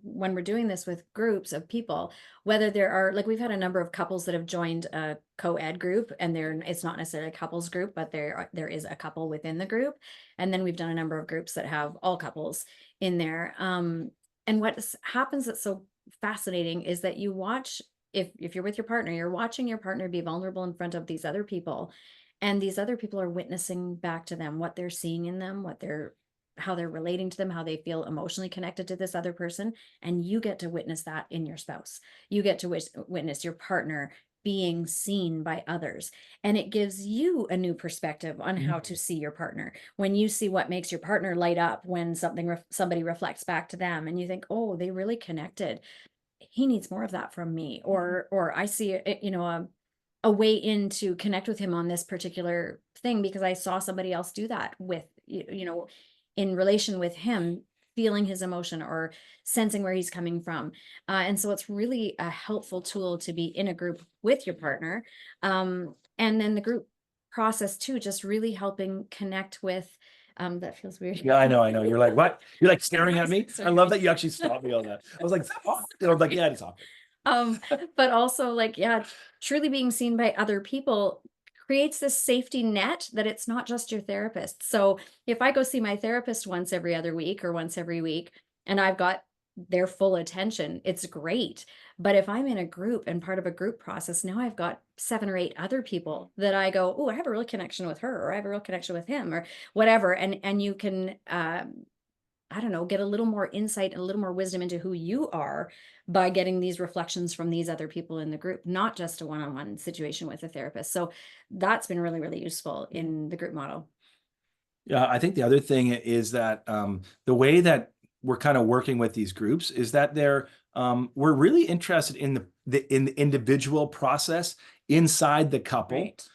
Speaker 1: when we're doing this with groups of people, whether there are, like, we've had a number of couples that have joined a co-ed group, and it's not necessarily a couples group, but there is a couple within the group. And then we've done a number of groups that have all couples in there. And what happens that's so fascinating is that you watch, if you're with your partner, you're watching your partner be vulnerable in front of these other people, and these other people are witnessing back to them what they're seeing in them, how they're relating to them, how they feel emotionally connected to this other person. And you get to witness that in your spouse. You get to witness your partner being seen by others. And it gives you a new perspective on how to see your partner. When you see what makes your partner light up, when somebody reflects back to them, and you think, oh, they really connected. He needs more of that from me. Or I see a way in to connect with him on this particular thing because I saw somebody else do that with, in relation with him, feeling his emotion or sensing where he's coming from. And so it's really a helpful tool to be in a group with your partner. And then the group process too, just really helping connect with, that feels weird.
Speaker 2: Yeah, I know. You're like, what? You're like staring at me. I love that you actually stopped me on that. I was like, oh. I was like, yeah, it's awkward.
Speaker 1: But also like, yeah, truly being seen by other people creates this safety net that it's not just your therapist. So if I go see my therapist once every other week or once every week, and I've got their full attention, it's great. But if I'm in a group and part of a group process, now I've got 7 or 8 other people that I go, oh, I have a real connection with her, or I have a real connection with him, or whatever. And you can I don't know, get a little more insight and a little more wisdom into who you are by getting these reflections from these other people in the group, not just a one-on-one situation with a therapist. So that's been really, really useful in the group model.
Speaker 2: Yeah, I think the other thing is that the way that we're kind of working with these groups is that we're really interested in the individual process inside the couple.
Speaker 1: Right.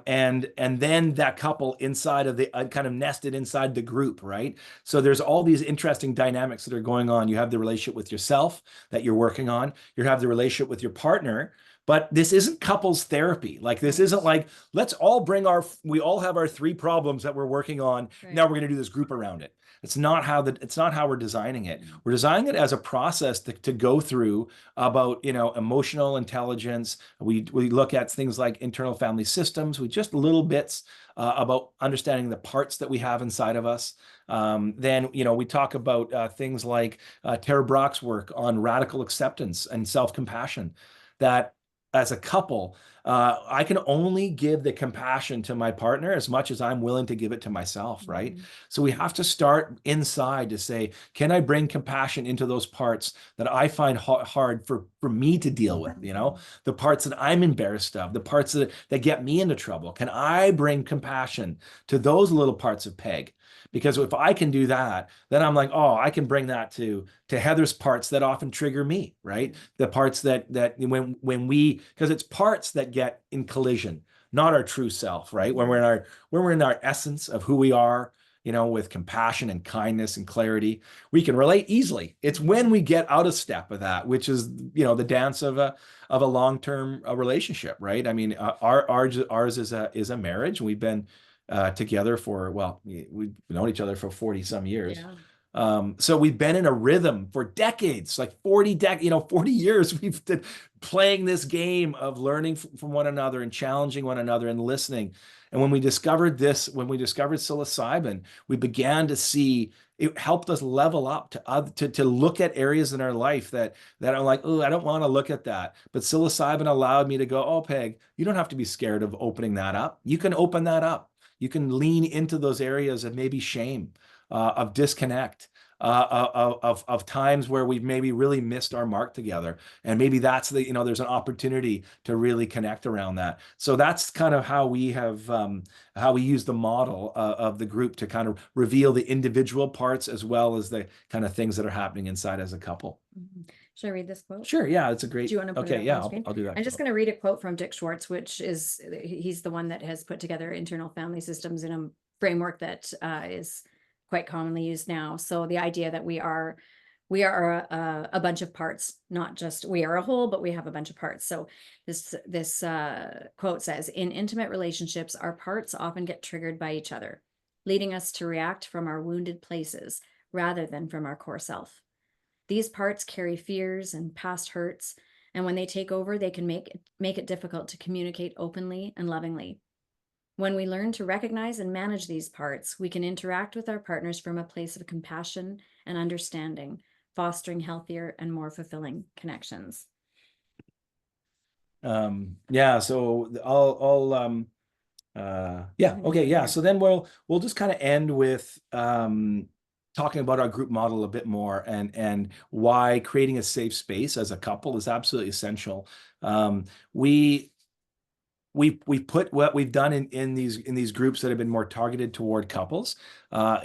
Speaker 2: And then that couple inside of the kind of nested inside the group, right? So there's all these interesting dynamics that are going on. You have the relationship with yourself that you're working on. You have the relationship with your partner. But this isn't couples therapy. Like this
Speaker 1: Right.
Speaker 2: isn't like, let's all we all have our 3 problems that we're working on.
Speaker 1: Right.
Speaker 2: Now we're going to do this group around it. It's not how we're designing it. We're designing it as a process to go through about, emotional intelligence. We look at things like internal family systems. We just little bits about understanding the parts that we have inside of us. Then, we talk about things like Tara Brock's work on radical acceptance and self-compassion, that as a couple, I can only give the compassion to my partner as much as I'm willing to give it to myself, right?
Speaker 1: Mhm.
Speaker 2: So we have to start inside to say, can I bring compassion into those parts that I find hard for me to deal with, the parts that I'm embarrassed of, the parts that get me into trouble? Can I bring compassion to those little parts of Peg? Because if I can do that, then I'm like, oh, I can bring that to Heather's parts that often trigger me, right? The parts that when because it's parts that get in collision, not our true self, right? When we're in our essence of who we are, with compassion and kindness and clarity, we can relate easily. It's when we get out of step of that, which is, the dance of a long-term relationship, right? I mean, ours is a marriage. We've been together for, well, we've known each other for 40 some years.
Speaker 1: Yeah.
Speaker 2: So we've been in a rhythm for decades, like 40 years. We've been playing this game of learning from one another and challenging one another and listening. And when we discovered psilocybin, we began to see it helped us level up to look at areas in our life that are like, oh, I don't want to look at that. But psilocybin allowed me to go, oh, Peg, you don't have to be scared of opening that up. You can open that up. You can lean into those areas of maybe shame, of disconnect, of times where we've maybe really missed our mark together. And maybe that's there's an opportunity to really connect around that. So that's kind of how we use the model of the group to kind of reveal the individual parts as well as the kind of things that are happening inside as a couple.
Speaker 1: Mhm. Should I read this quote?
Speaker 2: Sure. Yeah, it's a great.
Speaker 1: Do you want to put it
Speaker 2: Okay,
Speaker 1: up
Speaker 2: yeah,
Speaker 1: on screen?
Speaker 2: I'll do that.
Speaker 1: I'm just going to read a quote from Dick Schwartz, which is he's the one that has put together internal family systems in a framework that is quite commonly used now. So the idea that we are a bunch of parts, not just we are a whole, but we have a bunch of parts. So this quote says, in intimate relationships, our parts often get triggered by each other, leading us to react from our wounded places rather than from our core self. These parts carry fears and past hurts, and when they take over, they can make it difficult to communicate openly and lovingly. When we learn to recognize and manage these parts, we can interact with our partners from a place of compassion and understanding, fostering healthier and more fulfilling connections.
Speaker 2: Yeah, so okay, yeah. So then we'll just kind of end with talking about our group model a bit more and why creating a safe space as a couple is absolutely essential. We put what we've done in these groups that have been more targeted toward couples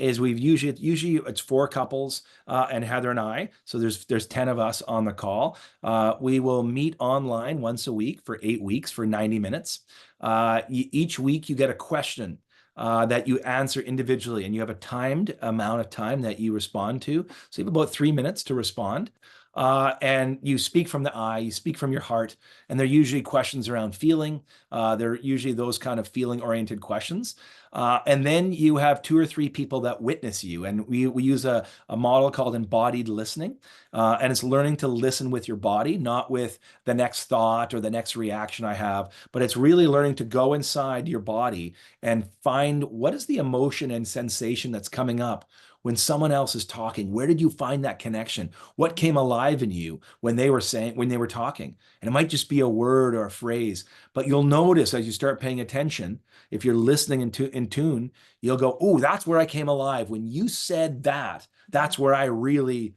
Speaker 2: is we've usually it's 4 couples and Heather and I. So there's 10 of us on the call. We will meet online once a week for 8 weeks for 90 minutes. Each week you get a question that you answer individually, and you have a timed amount of time that you respond to. So you have about 3 minutes to respond. And you speak from the eye, you speak from your heart, and they're usually questions around feeling. They're usually those kind of feeling-oriented questions. And then you have 2 or 3 people that witness you. And we use a model called embodied listening. And it's learning to listen with your body, not with the next thought or the next reaction I have, but it's really learning to go inside your body and find what is the emotion and sensation that's coming up when someone else is talking. Where did you find that connection? What came alive in you when they were talking? And it might just be a word or a phrase, but you'll notice as you start paying attention, if you're listening in tune, you'll go, oh, that's where I came alive. When you said that, that's where I really,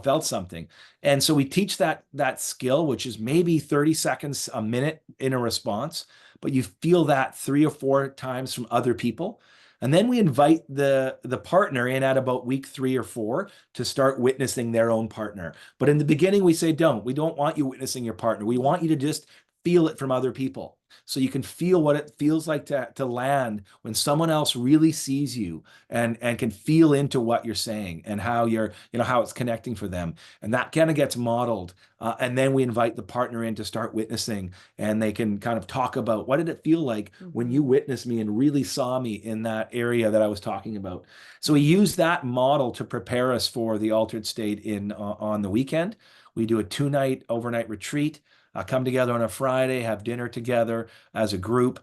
Speaker 2: felt something. And so we teach that skill, which is maybe 30 seconds, a minute in a response, but you feel that 3 or 4 times from other people. And then we invite the partner in at about week 3 or 4 to start witnessing their own partner. But in the beginning, we say, we don't want you witnessing your partner. We want you to just feel it from other people. So you can feel what it feels like to land when someone else really sees you and can feel into what you're saying and how how it's connecting for them. And that kind of gets modeled. And then we invite the partner in to start witnessing, and they can kind of talk about what did it feel like when you witnessed me and really saw me in that area that I was talking about. So we use that model to prepare us for the altered state on the weekend. We do a 2-night overnight retreat. Come together on a Friday, have dinner together as a group.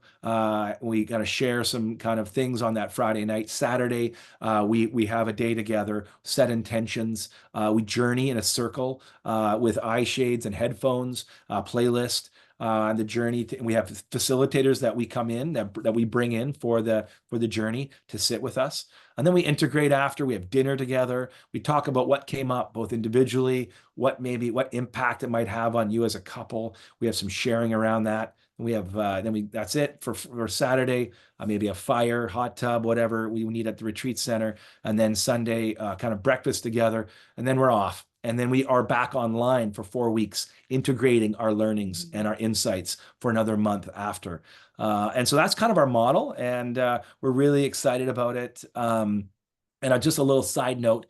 Speaker 2: We got to share some kind of things on that Friday night. Saturday, we have a day together, set intentions. We journey in a circle with eye shades and headphones, playlist. The journey. We have facilitators that we come in that we bring in for the journey to sit with us, and then we integrate after. We have dinner together. We talk about what came up both individually, what impact it might have on you as a couple. We have some sharing around that. We have that's it for Saturday. Maybe a fire, hot tub, whatever we need at the retreat center, and then Sunday kind of breakfast together, and then we're off. And then we are back online for 4 weeks, integrating our learnings and our insights for another month after. And so that's kind of our model, and we're really excited about it. And just a little side note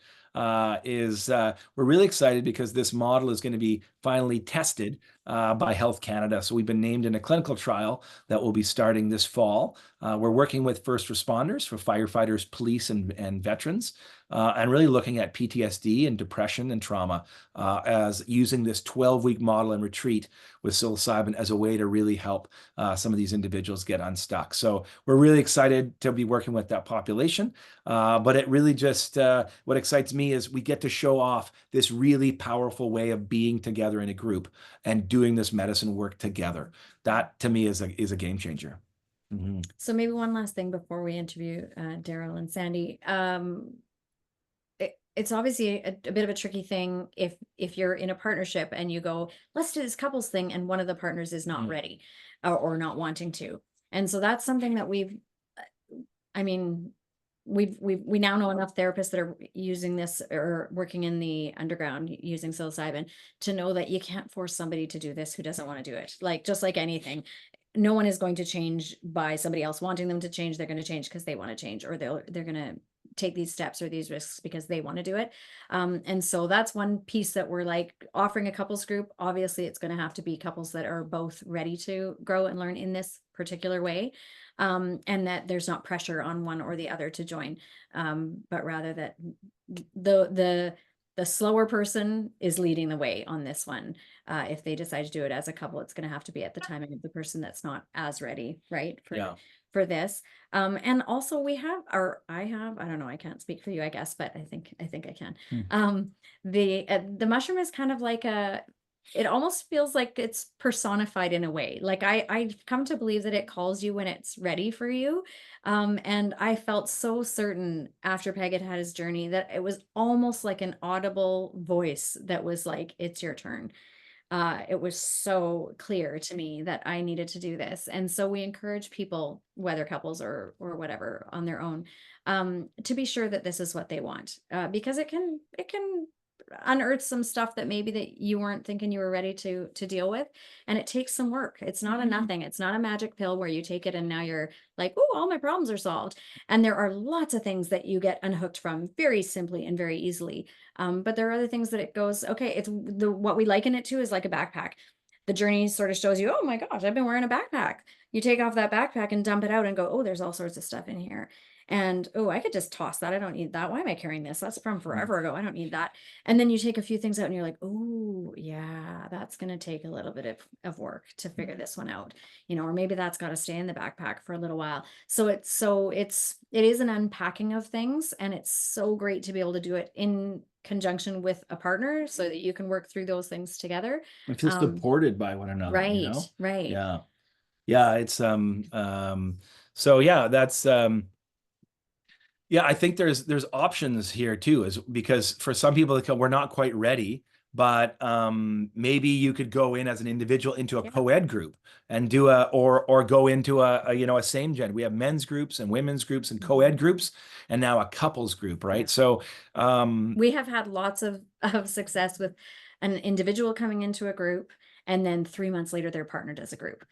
Speaker 2: is we're really excited because this model is going to be finally tested by Health Canada. So we've been named in a clinical trial that will be starting this fall. We're working with first responders, for firefighters, police, and veterans, and really looking at PTSD and depression and trauma as using this 12-week model and retreat with psilocybin as a way to really help some of these individuals get unstuck. So we're really excited to be working with that population. But it really just, what excites me is we get to show off this really powerful way of being together in a group and doing this medicine work together. That to me is a game changer. Mm-hmm.
Speaker 1: So maybe one last thing before we interview Daryl and Sandy. It's obviously a bit of a tricky thing if you're in a partnership and you go, let's do this couples thing, and one of the partners is not ready or not wanting to. And so that's something that we now know enough therapists that are using this or working in the underground using psilocybin to know that you can't force somebody to do this who doesn't want to do it. Like, just like anything, no one is going to change by somebody else wanting them to change. They're going to change because they want to change, or they're going to take these steps or these risks because they want to do it. And so that's one piece that we're like offering a couples group. Obviously, it's going to have to be couples that are both ready to grow and learn in this particular way. And that there's not pressure on one or the other to join, but rather that the slower person is leading the way on this one. If they decide to do it as a couple, it's going to have to be at the timing of the person that's not as ready, right? For this. And also I don't know, I can't speak for you, I guess, but I think I can. The mushroom is kind of like it almost feels like it's personified in a way. Like I've come to believe that it calls you when it's ready for you. And I felt so certain after Peg had his journey that it was almost like an audible voice that was like, it's your turn. It was so clear to me that I needed to do this. And so we encourage people, whether couples or whatever on their own, to be sure that this is what they want, because it can unearth some stuff that maybe that you weren't thinking you were ready to deal with. And it takes some work. It's not a nothing. It's not a magic pill where you take it and now you're like, oh, all my problems are solved. And there are lots of things that you get unhooked from very simply and very easily. But there are other things that it goes, okay, it's what we liken it to is like a backpack. The journey sort of shows you, oh my gosh, I've been wearing a backpack. You take off that backpack and dump it out and go, oh, there's all sorts of stuff in here. And oh, I could just toss that. I don't need that. Why am I carrying this? That's from forever ago. I don't need that. And then you take a few things out and you're like, oh yeah, that's going to take a little bit of work to figure this one out, or maybe that's got to stay in the backpack for a little while. So it is an unpacking of things, and it's so great to be able to do it in conjunction with a partner so that you can work through those things together.
Speaker 2: We feel supported by one another,
Speaker 1: Right. Right.
Speaker 2: Yeah. Yeah. It's, so yeah, that's, yeah, I think there's options here too, is because for some people we're not quite ready, but maybe you could go in as an individual into a co-ed group and do or go into a same gen. We have men's groups and women's groups and co-ed groups, and now a couples group, right? Yeah. So
Speaker 1: we have had lots of success with an individual coming into a group, and then 3 months later their partner does a group,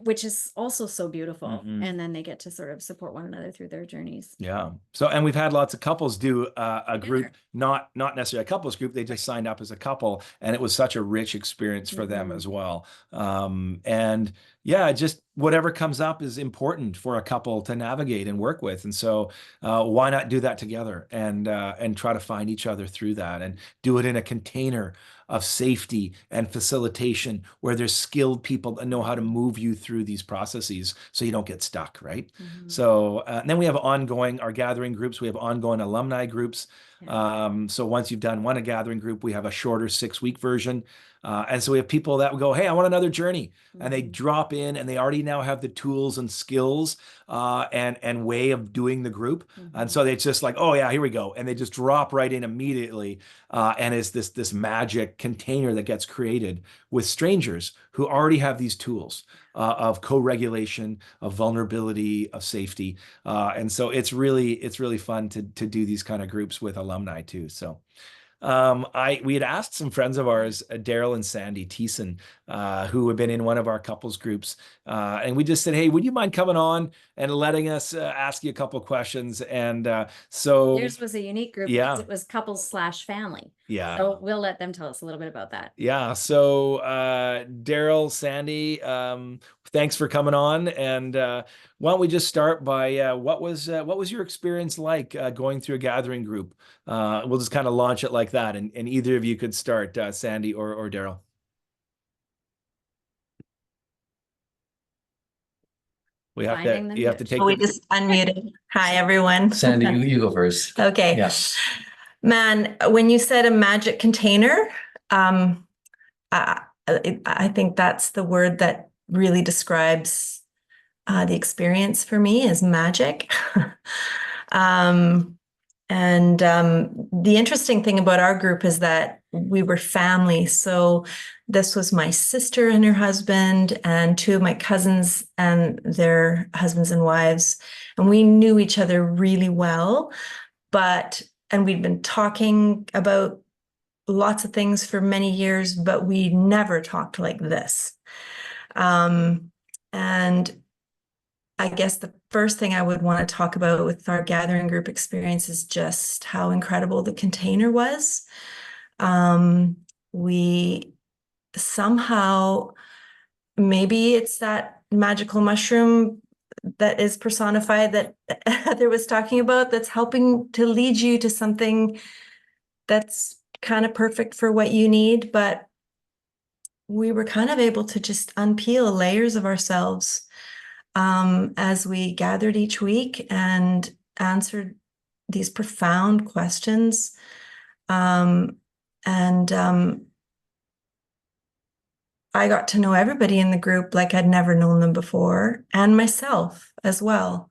Speaker 1: which is also so beautiful. And then they get to sort of support one another through their journeys.
Speaker 2: Yeah. So, and we've had lots of couples do a group, not necessarily a couples group. They just signed up as a couple, and it was such a rich experience for them as well. And yeah, just whatever comes up is important for a couple to navigate and work with. And so why not do that together and try to find each other through that, and do it in a container of safety and facilitation where there's skilled people that know how to move you through these processes so you don't get stuck, right? So and then we have our gathering groups. We have ongoing alumni groups. So once you've done one gathering group, we have a shorter 6-week version. And so we have people that will go, hey, I want another journey. And they drop in, and they already now have the tools and skills and way of doing the group. And so it's just like, oh yeah, here we go. And they just drop right in immediately. And it's this magic container that gets created with strangers who already have these tools of co-regulation, of vulnerability, of safety. And so it's really fun to do these kind of groups with alumni too. So we had asked some friends of ours, Daryl and Sandy Thiessen, who have been in one of our couples groups, and we just said, hey, would you mind coming on and letting us ask you a couple of questions? And so
Speaker 1: theirs was a unique group because it was couples/family.
Speaker 2: Yeah.
Speaker 1: So we'll let them tell us a little bit about that.
Speaker 2: Yeah. So Daryl, Sandy, thanks for coming on. And why don't we just start by what was your experience like going through a gathering group? We'll just kind of launch it like that, and either of you could start, Sandy or Daryl. You have to take.
Speaker 3: We just unmuted. Hi, everyone.
Speaker 4: Sandy, you go first.
Speaker 3: Okay.
Speaker 4: Yes.
Speaker 3: Man, when you said a magic container, I think that's the word that really describes the experience for me, is magic. The interesting thing about our group is that we were family. So this was my sister and her husband, and 2 of my cousins and their husbands and wives. And we knew each other really well, and we'd been talking about lots of things for many years, but we never talked like this. And I guess the first thing I would want to talk about with our gathering group experience is just how incredible the container was. We somehow, maybe it's that magical mushroom that is personified that Heather was talking about, that's helping to lead you to something that's kind of perfect for what you need. But we were kind of able to just unpeel layers of ourselves as we gathered each week and answered these profound questions. I got to know everybody in the group like I'd never known them before, and myself as well.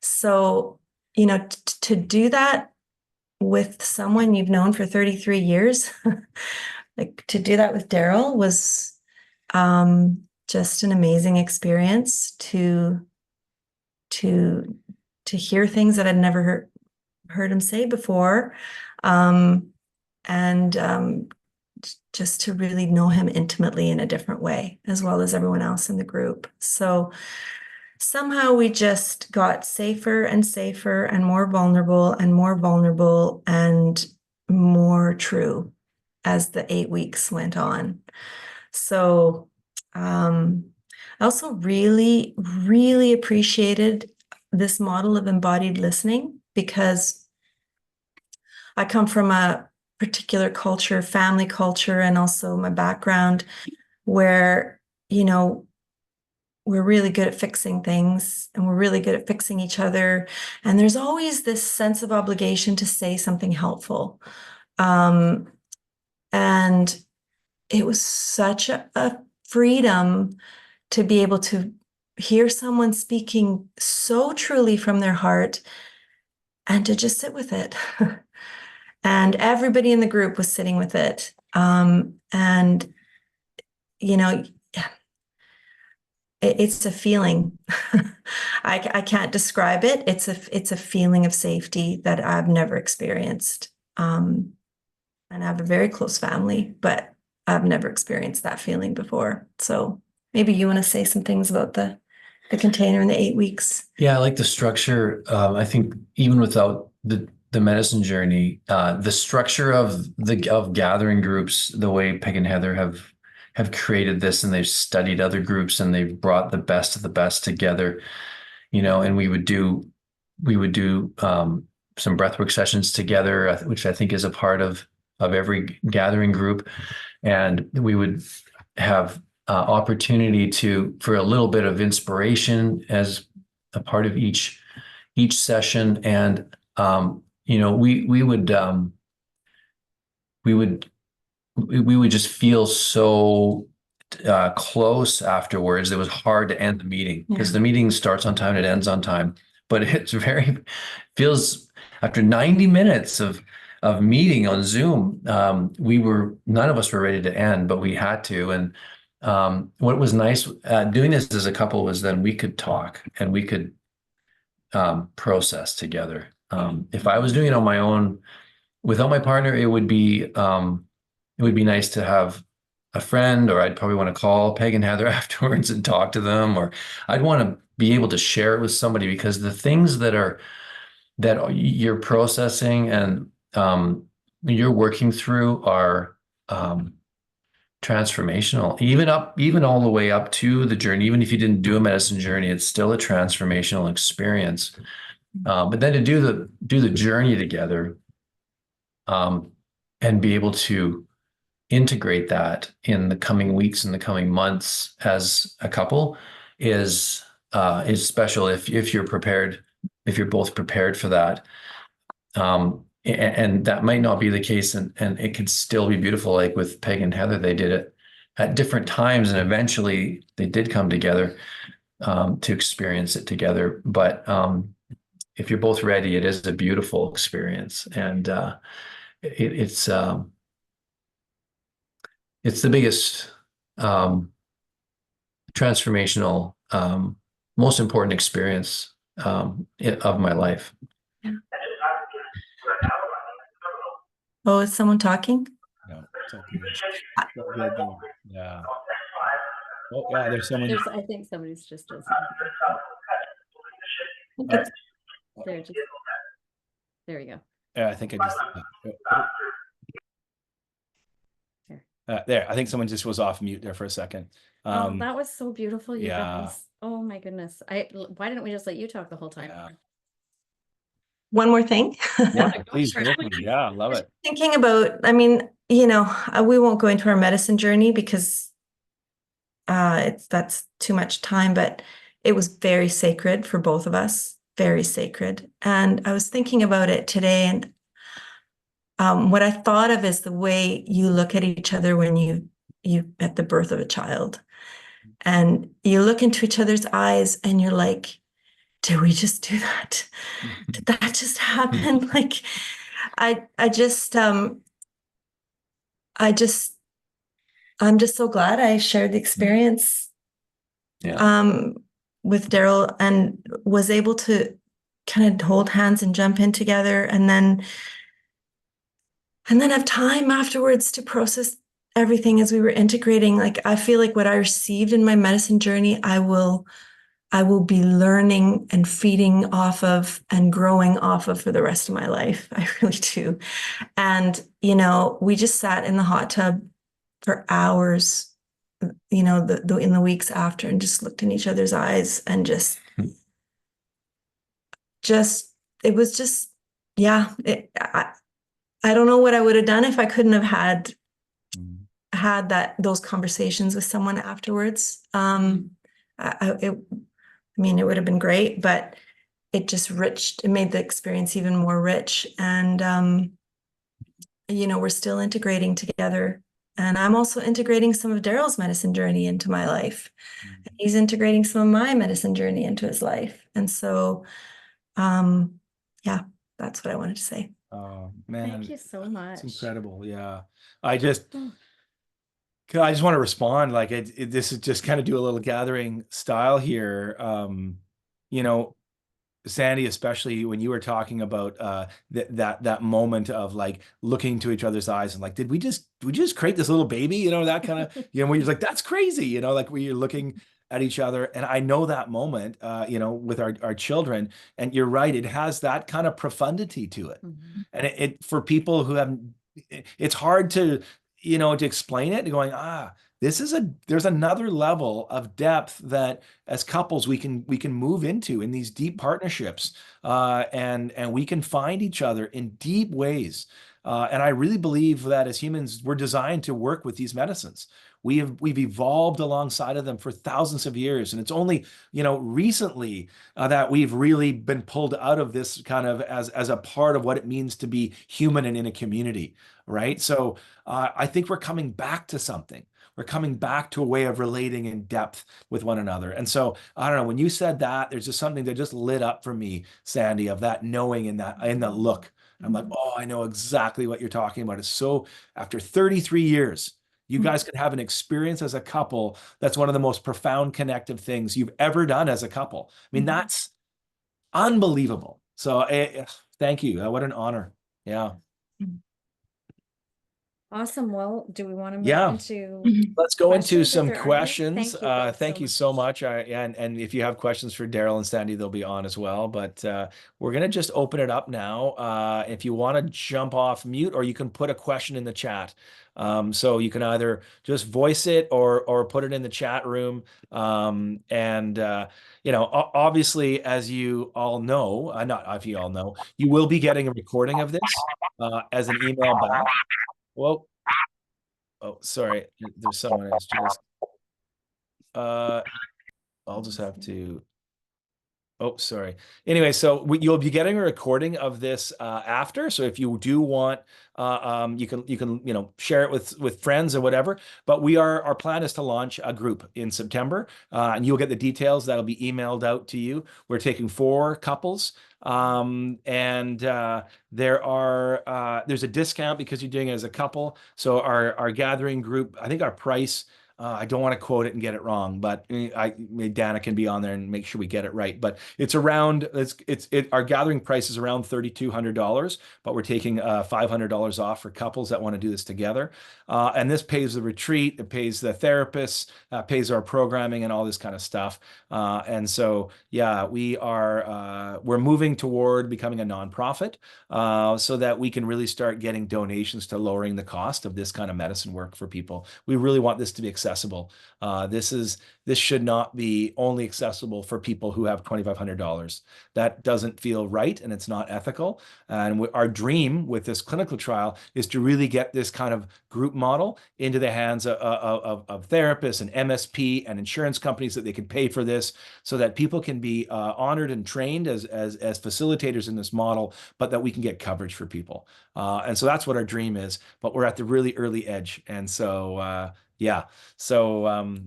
Speaker 3: So, to do that with someone you've known for 33 years, like to do that with Daryl was just an amazing experience to hear things that I'd never heard him say before. and just to really know him intimately in a different way, as well as everyone else in the group. So somehow we just got safer and safer and more vulnerable and more vulnerable and more true as the 8 weeks went on. So I also really, really appreciated this model of embodied listening, because I come from a particular culture, family culture, and also my background where, you know, we're really good at fixing things and we're really good at fixing each other. And there's always this sense of obligation to say something helpful. And it was such a freedom to be able to hear someone speaking so truly from their heart and to just sit with it. And everybody in the group was sitting with it. And, you know, it's a feeling. I can't describe it. It's a feeling of safety that I've never experienced. And I have a very close family, but I've never experienced that feeling before. So maybe you want to say some things about the container in the 8 weeks.
Speaker 4: Yeah, I like the structure. I think even without the medicine journey, the structure of gathering groups, the way Peg and Heather have created this, and they've studied other groups and they've brought the best of the best together, you know, and we would do some breathwork sessions together, which I think is a part of every gathering group. And we would have opportunity for a little bit of inspiration as a part of each session. And you know, we would just feel so close afterwards. It was hard to end the meeting because the meeting starts on time, it ends on time. But it's feels after 90 minutes of meeting on Zoom, none of us were ready to end, but we had to. And what was nice doing this as a couple was then we could talk and we could process together. If I was doing it on my own without my partner, it would be nice to have a friend, or I'd probably want to call Peg and Heather afterwards and talk to them, or I'd want to be able to share it with somebody, because the things that you're processing and you're working through are transformational, even all the way up to the journey. Even if you didn't do a medicine journey, it's still a transformational experience. But then to do the journey together, and be able to integrate that in the coming weeks and the coming months as a couple is special if you're prepared, if you're both prepared for that. And that might not be the case, and it could still be beautiful. Like with Peg and Heather, they did it at different times, and eventually they did come together to experience it together. But if you're both ready, it is a beautiful experience, and it's the biggest transformational, most important experience of my life.
Speaker 3: Yeah. Oh, is someone talking?
Speaker 2: No, it's okay. Yeah. Oh, yeah, there's someone.
Speaker 1: I think somebody's just listening. There we go.
Speaker 2: Yeah, I think I just. There, I think someone just was off mute there for a second.
Speaker 1: That was so beautiful, you
Speaker 2: yeah.
Speaker 1: guys. Oh my goodness. Why didn't we just let you talk the whole time?
Speaker 2: Yeah.
Speaker 3: One more thing.
Speaker 2: Yeah, please. Yeah, love it.
Speaker 3: Thinking about, I mean, you know, we won't go into our medicine journey because that's too much time, but it was very sacred for both of us, very sacred. And I was thinking about it today, and what I thought of is the way you look at each other when you at the birth of a child, and you look into each other's eyes and you're like, did we just do that? Did that just happen? Like, I'm just so glad I shared the experience with Daryl and was able to kind of hold hands and jump in together. And then and then have time afterwards to process everything as we were integrating. Like, I feel like what I received in my medicine journey, I will be learning and feeding off of and growing off of for the rest of my life. I really do. And, we just sat in the hot tub for hours, in the weeks after, and just looked in each other's eyes and it was just, yeah, I don't know what I would have done if I couldn't have had those conversations with someone afterwards. It would have been great, but it made the experience even more rich. And, we're still integrating together. And I'm also integrating some of Daryl's medicine journey into my life. He's integrating some of my medicine journey into his life. And so, yeah, that's what I wanted to say.
Speaker 2: Oh, man.
Speaker 1: Thank you so much.
Speaker 2: It's incredible. Yeah. I just want to respond. Like this is just kind of do a little gathering style here. Sandy, especially when you were talking about that moment of like looking to each other's eyes and like, did we just create this little baby? That kind of, where you're like, that's crazy, like where you're looking at each other. And I know that moment, with our children, and you're right, it has that kind of profundity to it. And it for people who haven't, it's hard to, to explain it, going, there's another level of depth that as couples we can move into in these deep partnerships, and we can find each other in deep ways. And I really believe that as humans, we're designed to work with these medicines. We've evolved alongside of them for thousands of years, and it's only recently that we've really been pulled out of this kind of as a part of what it means to be human and in a community, right? So I think we're coming back to something. We're coming back to a way of relating in depth with one another. And so, I don't know, when you said that, there's just something that just lit up for me, Sandy, of that knowing in the look. I'm like, oh, I know exactly what you're talking about. It's so, after 33 years, you guys can have an experience as a couple that's one of the most profound connective things you've ever done as a couple. I mean, that's unbelievable. So thank you. What an honor. Yeah.
Speaker 1: Awesome. Well, do we want to move
Speaker 2: Yeah.
Speaker 1: into
Speaker 2: Let's go into
Speaker 1: questions if
Speaker 2: some
Speaker 1: there are any?
Speaker 2: questions.
Speaker 1: Thank you both
Speaker 2: Thank you so much. And if you have questions for Daryl and Sandy, they'll be on as well. But we're going to just open it up now. If you want to jump off mute, or you can put a question in the chat. So you can either just voice it or put it in the chat room. Obviously, as you all know, not if you all know, you will be getting a recording of this as an email back. Whoa. Oh, sorry. There's someone else just. I'll just have to. Oh, sorry. Anyway, so you'll be getting a recording of this after. So if you do want, you can share it with friends or whatever. But our plan is to launch a group in September, and you'll get the details. That'll be emailed out to you. We're taking 4 couples, and there's a discount because you're doing it as a couple. So our gathering group, I think our price. I don't want to quote it and get it wrong, but Dana can be on there and make sure we get it right. But it's around our gathering price is around $3,200, but we're taking $500 off for couples that want to do this together. And this pays the retreat, it pays the therapists, pays our programming and all this kind of stuff. And so yeah, we're moving toward becoming a nonprofit, so that we can really start getting donations to lowering the cost of this kind of medicine work for people. We really want this to be accessible. This should not be only accessible for people who have $2,500. That doesn't feel right, and it's not ethical. And our dream with this clinical trial is to really get this kind of group model into the hands of therapists and MSP and insurance companies, that they can pay for this, so that people can be honored and trained as facilitators in this model, but that we can get coverage for people. And so that's what our dream is, but we're at the really early edge. And so, yeah.
Speaker 1: So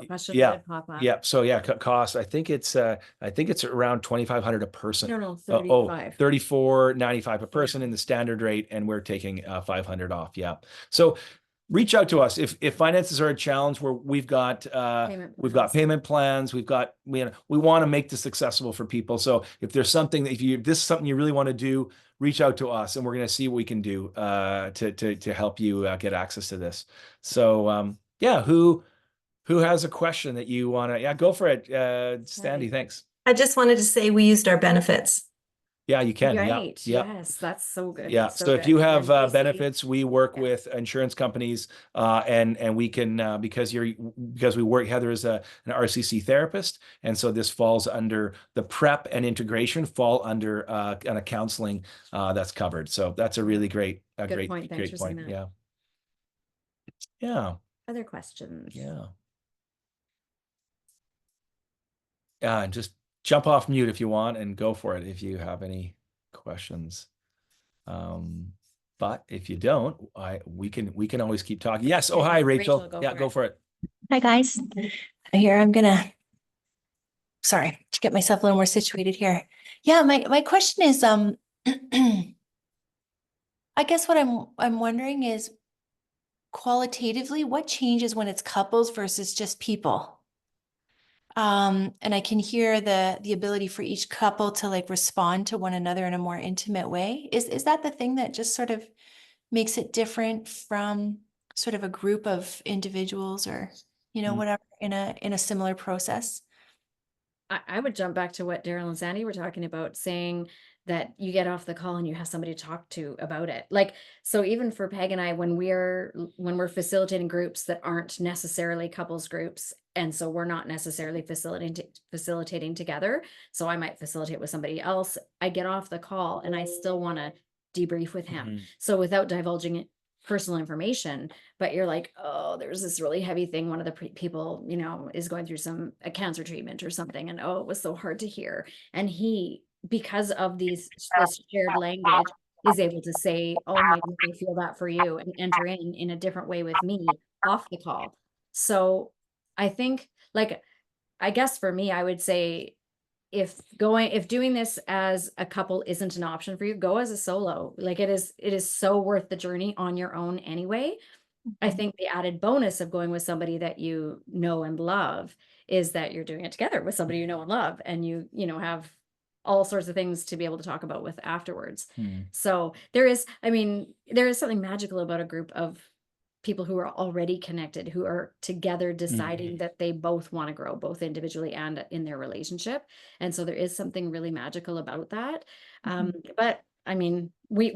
Speaker 1: questions
Speaker 2: yeah.
Speaker 1: that pop up.
Speaker 2: Yeah. So yeah, cost. I think it's around $2,500 a person.
Speaker 1: No, 35.
Speaker 2: $34.95 a person in the standard rate, and we're taking $500 off. Yeah. So reach out to us if finances are a challenge. Where we've got payment plans. We want to make this accessible for people. So if there's something that if this is something you really want to do, reach out to us, and we're going to see what we can do to help you get access to this. So yeah, who has a question that you want to? Yeah, go for it, Standy. Thanks.
Speaker 3: I just wanted to say we used our benefits.
Speaker 2: Yeah, you can.
Speaker 1: Right.
Speaker 2: Yeah.
Speaker 1: Yes, that's so good.
Speaker 2: Yeah.
Speaker 1: So
Speaker 2: So if
Speaker 1: good.
Speaker 2: you have
Speaker 1: And basically-
Speaker 2: benefits, we work with insurance companies, and we can because we work. Heather is an RCC therapist, and so this falls under the prep and integration fall under kind of counseling that's covered. So that's a really great
Speaker 1: point. Thanks for saying that.
Speaker 2: Yeah. Yeah.
Speaker 1: Other questions?
Speaker 2: Yeah. Yeah, and just jump off mute if you want and go for it if you have any questions. But if you don't, we can always keep talking. Yes. Oh, hi, Rachel. Go for it.
Speaker 5: Hi, guys. Here, I'm gonna, sorry, to get myself a little more situated here. Yeah, my question is, I guess what I'm wondering is qualitatively, what changes when it's couples versus just people? And I can hear the ability for each couple to like respond to one another in a more intimate way. Is that the thing that just sort of makes it different from sort of a group of individuals or, whatever in a similar process?
Speaker 1: I would jump back to what Daryl and Sandy were talking about, saying that you get off the call and you have somebody to talk to about it. Like, so even for Peg and I, when we're facilitating groups that aren't necessarily couples groups, and so we're not necessarily facilitating together. So I might facilitate with somebody else. I get off the call and I still want to debrief with him.
Speaker 2: Mm-hmm.
Speaker 1: So without divulging personal information, but you're like, oh, there's this really heavy thing. One of the people, is going through a cancer treatment or something. And oh, it was so hard to hear. And he, because of this shared language, is able to say, oh, maybe I feel that for you, and enter in a different way with me off the call. So I think, like, I guess for me, I would say if doing this as a couple isn't an option for you, go as a solo. Like it is so worth the journey on your own anyway. I think the added bonus of going with somebody that you know and love is that you're doing it together with somebody you know and love, and you have all sorts of things to be able to talk about with afterwards. So there is something magical about a group of people who are already connected, who are together deciding that they both want to grow, both individually and in their relationship. And so there is something really magical about that. But I mean, we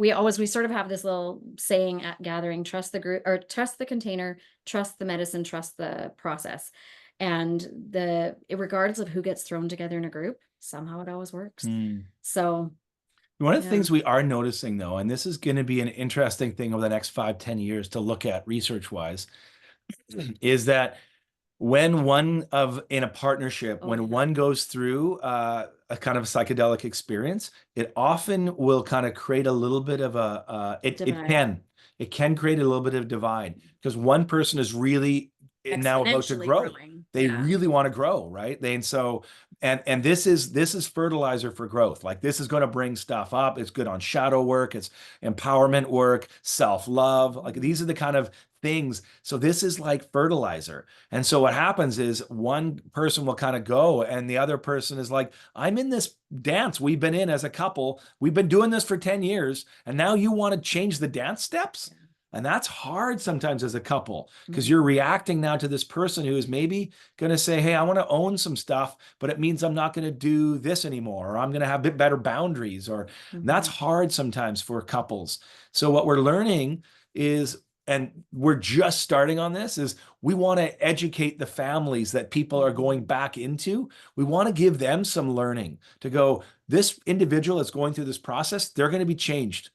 Speaker 1: sort of have this little saying at gathering: trust the group, or trust the container, trust the medicine, trust the process. And regardless of who gets thrown together in a group, somehow it always works. So
Speaker 2: one of the things we are noticing, though, and this is going to be an interesting thing over the next 5-10 years to look at research wise, is that when one goes through a kind of psychedelic experience, it often will kind of create a little bit of it can create a little bit of divide, because one person is really now about to grow. They really want to grow, right? And this is fertilizer for growth. Like, this is going to bring stuff up. It's good on shadow work. It's empowerment work, self-love. Like, these are the kind of things. So this is like fertilizer. And so what happens is one person will kind of go, and the other person is like, I'm in this dance we've been in as a couple. We've been doing this for 10 years. And now you want to change the dance steps? And that's hard sometimes as a couple, because you're reacting now to this person who is maybe going to say, hey, I want to own some stuff, but it means I'm not going to do this anymore, or I'm going to have a bit better boundaries, or that's hard sometimes for couples. So what we're learning is, and we're just starting on this, is we want to educate the families that people are going back into. We want to give them some learning to go, this individual that's going through this process, they're going to be changed.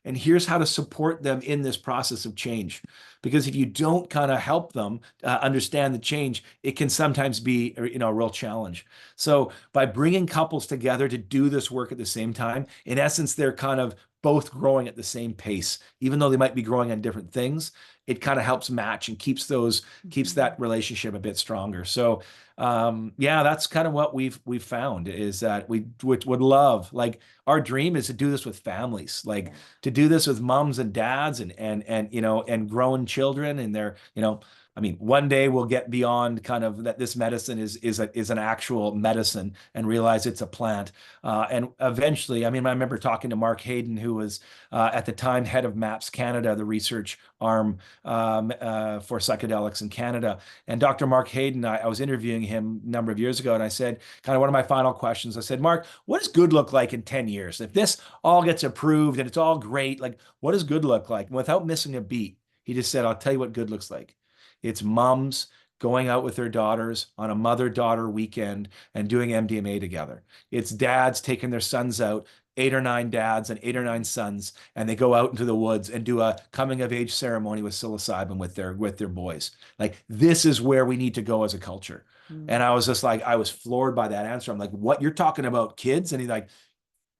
Speaker 2: And here's how to support them in this process of change. Because if you don't kind of help them understand the change, it can sometimes be a real challenge. So by bringing couples together to do this work at the same time, in essence, they're kind of both growing at the same pace, even though they might be growing on different things. It kind of helps match and keeps that relationship a bit stronger. So yeah, that's kind of what we've found, is that we would love, like, our dream is to do this with families, like to do this with moms and dads and you know, and grown children, and they're, you know, I mean, one day we'll get beyond kind of that this medicine is an actual medicine and realize it's a plant. And eventually, I mean, I remember talking to Mark Hayden, who was at the time head of MAPS Canada, the research arm for psychedelics in Canada. And Dr. Mark Hayden, I was interviewing him a number of years ago, and I said, kind of one of my final questions, I said, Mark, what does good look like in 10 years? If this all gets approved and it's all great, like, what does good look like? And without missing a beat, he just said, I'll tell you what good looks like. It's moms going out with their daughters on a mother-daughter weekend and doing MDMA together. It's dads taking their sons out, 8 or 9 dads and 8 or 9 sons, and they go out into the woods and do a coming-of-age ceremony with psilocybin with their boys. Like, this is where we need to go as a culture. And I was just like, I was floored by that answer. I'm like, what, you're talking about kids? And he's like,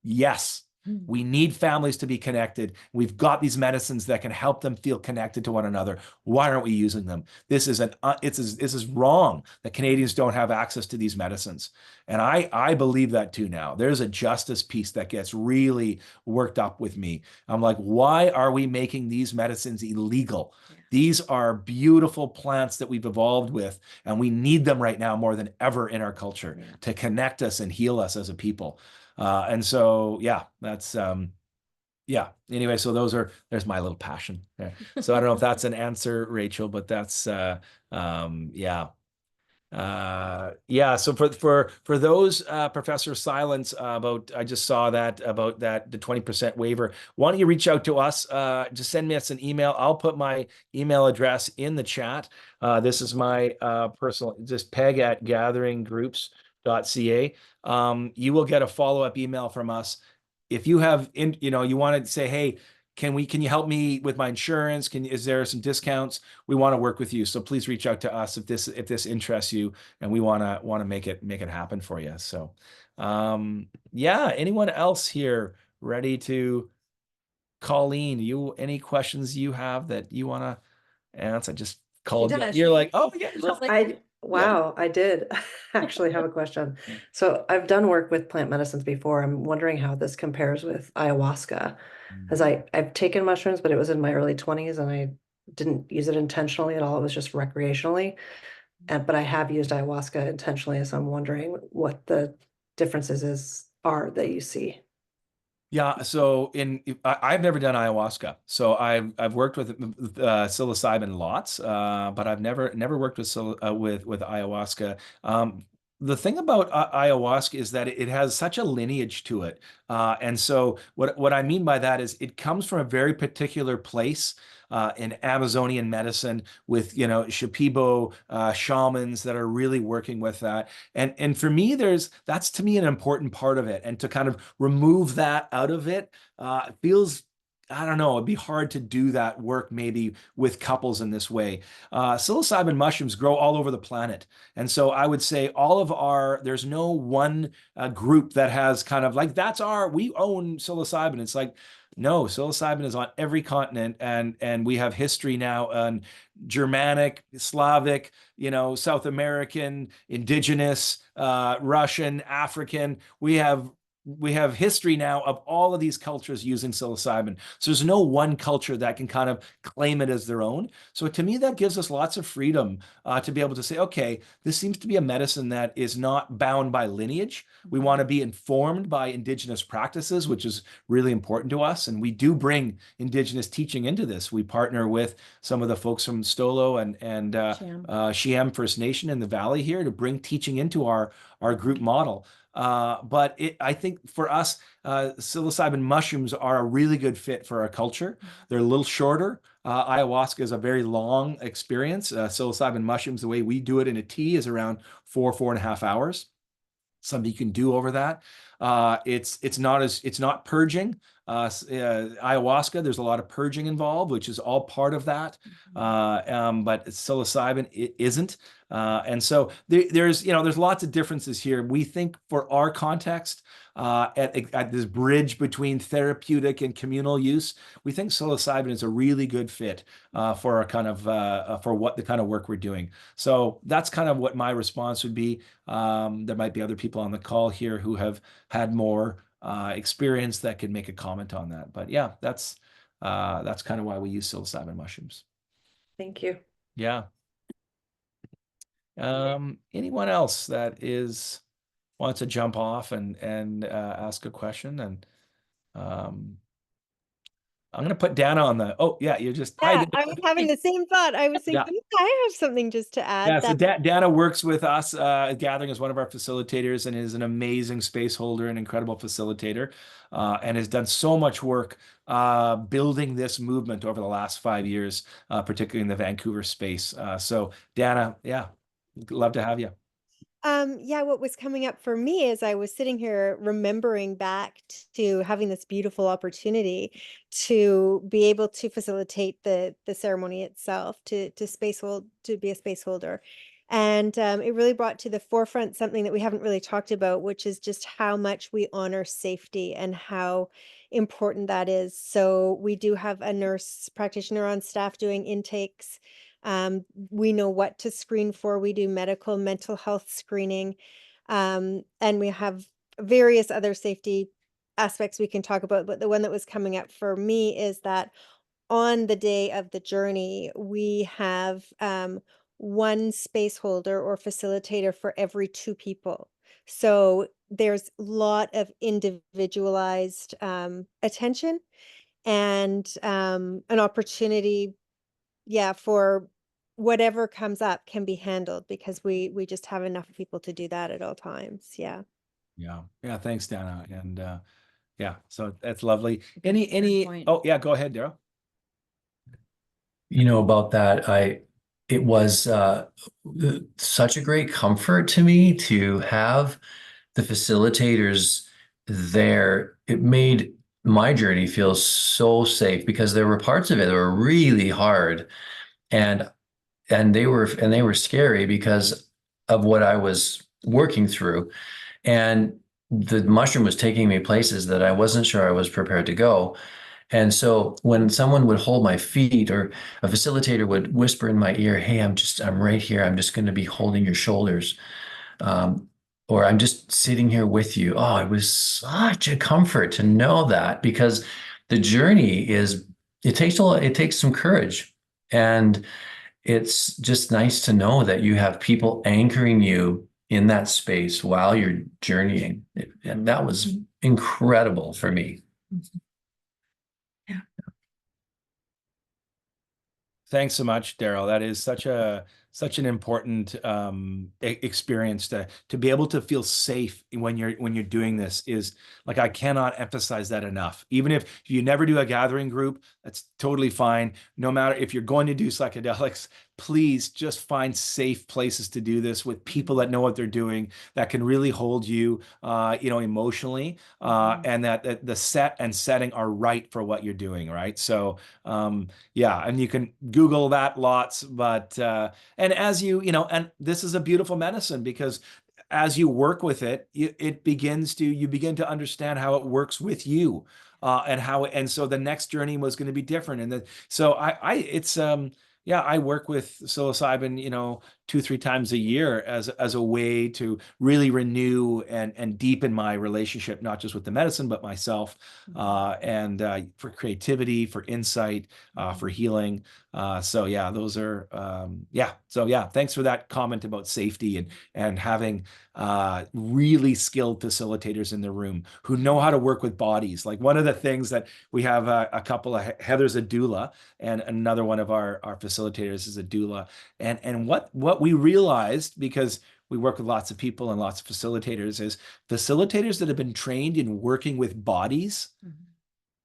Speaker 2: yes. We need families to be connected. We've got these medicines that can help them feel connected to one another. Why aren't we using them? This is this is wrong that Canadians don't have access to these medicines. And I believe that too now. There's a justice piece that gets really worked up with me. I'm like, why are we making these medicines illegal? These are beautiful plants that we've evolved with, and we need them right now more than ever in our culture to connect us and heal us as a people. And so, yeah, that's, yeah. Anyway, so there's my little passion. So I don't know if that's an answer, Rachel, but that's, yeah. Yeah. So for those, Professor Silence, I just saw that about the 20% waiver. Why don't you reach out to us? Just send me an email. I'll put my email address in the chat. This is my personal, just peg@gatheringgroups.ca. You will get a follow-up email from us. If you have, you want to say, hey, can you help me with my insurance? Is there some discounts? We want to work with you. So please reach out to us if this interests you, and we want to make it happen for you. So, yeah, anyone else here ready to, Colleen, any questions you have that you want to answer? I just called you. You're like, oh yeah.
Speaker 6: Wow, I did actually have a question. So I've done work with plant medicines before. I'm wondering how this compares with ayahuasca, as I've taken mushrooms, but it was in my early 20s and I didn't use it intentionally at all. It was just recreationally. But I have used ayahuasca intentionally, so I'm wondering what the differences are that you see.
Speaker 2: Yeah, so I've never done ayahuasca. So I've worked with psilocybin lots, but I've never worked with ayahuasca. The thing about ayahuasca is that it has such a lineage to it, and so what I mean by that is it comes from a very particular place in Amazonian medicine with Shipibo shamans that are really working with that, and for me that's to me an important part of it, and to kind of remove that out of it feels, I don't know, it'd be hard to do that work maybe with couples in this way. Psilocybin mushrooms grow all over the planet. And so I would say there's no one group that has kind of like, we own psilocybin. It's like, no, psilocybin is on every continent, and we have history now on Germanic, Slavic, South American, indigenous, Russian, African. We have history now of all of these cultures using psilocybin. So there's no one culture that can kind of claim it as their own. So to me, that gives us lots of freedom to be able to say, okay, this seems to be a medicine that is not bound by lineage. We want to be informed by indigenous practices, which is really important to us. And we do bring indigenous teaching into this. We partner with some of the folks from Stolo and Shiam First Nation in the Valley here to bring teaching into our group model. But I think for us, psilocybin mushrooms are a really good fit for our culture. They're a little shorter. Ayahuasca is a very long experience. Psilocybin mushrooms, the way we do it in a tea, is around 4.5 hours. Something you can do over that. It's not purging. Ayahuasca, there's a lot of purging involved, which is all part of that. But psilocybin, it isn't. And so there's lots of differences here. We think for our context, at this bridge between therapeutic and communal use, we think psilocybin is a really good fit for our kind of for what the kind of work we're doing. So that's kind of what my response would be. There might be other people on the call here who have had more experience that can make a comment on that. But yeah, that's kind of why we use psilocybin mushrooms.
Speaker 6: Thank you.
Speaker 2: Yeah. Anyone else that wants to jump off and ask a question? And I'm going to put Dana on the. Oh yeah, you're just.
Speaker 7: Yeah, I was having the same thought. I was thinking, I have something just to add.
Speaker 2: Yeah, so Dana works with us, Gathering as one of our facilitators, and is an amazing space holder and incredible facilitator, and has done so much work building this movement over the last 5 years, particularly in the Vancouver space. So Dana, yeah, love to have you.
Speaker 7: Yeah, what was coming up for me is I was sitting here remembering back to having this beautiful opportunity to be able to facilitate the ceremony itself, to be a space holder. And it really brought to the forefront something that we haven't really talked about, which is just how much we honor safety and how important that is. So we do have a nurse practitioner on staff doing intakes. We know what to screen for. We do medical, mental health screening. And we have various other safety aspects we can talk about. But the one that was coming up for me is that on the day of the journey, we have one space holder or facilitator for every 2 people. So there's a lot of individualized attention and an opportunity, for whatever comes up can be handled because we just have enough people to do that at all times. Yeah.
Speaker 2: Thanks, Dana. And so that's lovely. Any oh yeah, go ahead, Daryl.
Speaker 4: About that, it was such a great comfort to me to have the facilitators there. It made my journey feel so safe because there were parts of it that were really hard, and they were scary because of what I was working through, and the mushroom was taking me places that I wasn't sure I was prepared to go. And so when someone would hold my feet, or a facilitator would whisper in my ear, "Hey, I'm right here. I'm just going to be holding your shoulders." Or "I'm just sitting here with you." Oh, it was such a comfort to know that, because the journey it takes some courage. And it's just nice to know that you have people anchoring you in that space while you're journeying. And that was incredible for me.
Speaker 3: Yeah.
Speaker 2: Thanks so much, Daryl. That is such an important experience to be able to feel safe when you're doing this. Is like, I cannot emphasize that enough. Even if you never do a gathering group, that's totally fine. No matter if you're going to do psychedelics, please just find safe places to do this with people that know what they're doing, that can really hold you, emotionally, and that the set and setting are right for what you're doing, right? So, and you can Google that lots, but and as you this is a beautiful medicine, because as you work with it, you begin to understand how it works with you, and so the next journey was going to be different. So I work with psilocybin, 2-3 times a year as a way to really renew and deepen my relationship, not just with the medicine, but myself, and for creativity, for insight, for healing. So yeah, those are, So yeah, thanks for that comment about safety and having really skilled facilitators in the room who know how to work with bodies. Like, one of the things that we have a couple of, Heather's a doula, and another one of our facilitators is a doula. And what we realized, because we work with lots of people and lots of facilitators, is facilitators that have been trained in working with bodies,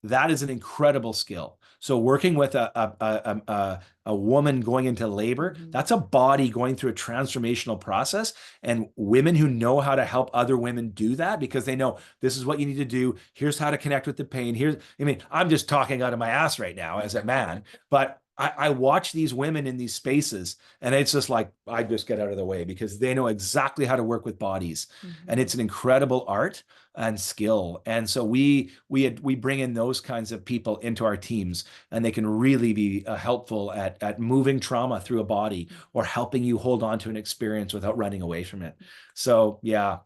Speaker 2: that is an incredible skill. So working with a woman going into labor, that's a body going through a transformational process. And women who know how to help other women do that, because they know this is what you need to do. Here's how to connect with the pain. I mean, I'm just talking out of my ass right now as a man, but I watch these women in these spaces, and it's just like, I just get out of the way, because they know exactly how to work with bodies. And it's an incredible art and skill. And so we bring in those kinds of people into our teams, and they can really be helpful at moving trauma through a body, or helping you hold on to an experience without running away from it. So yeah.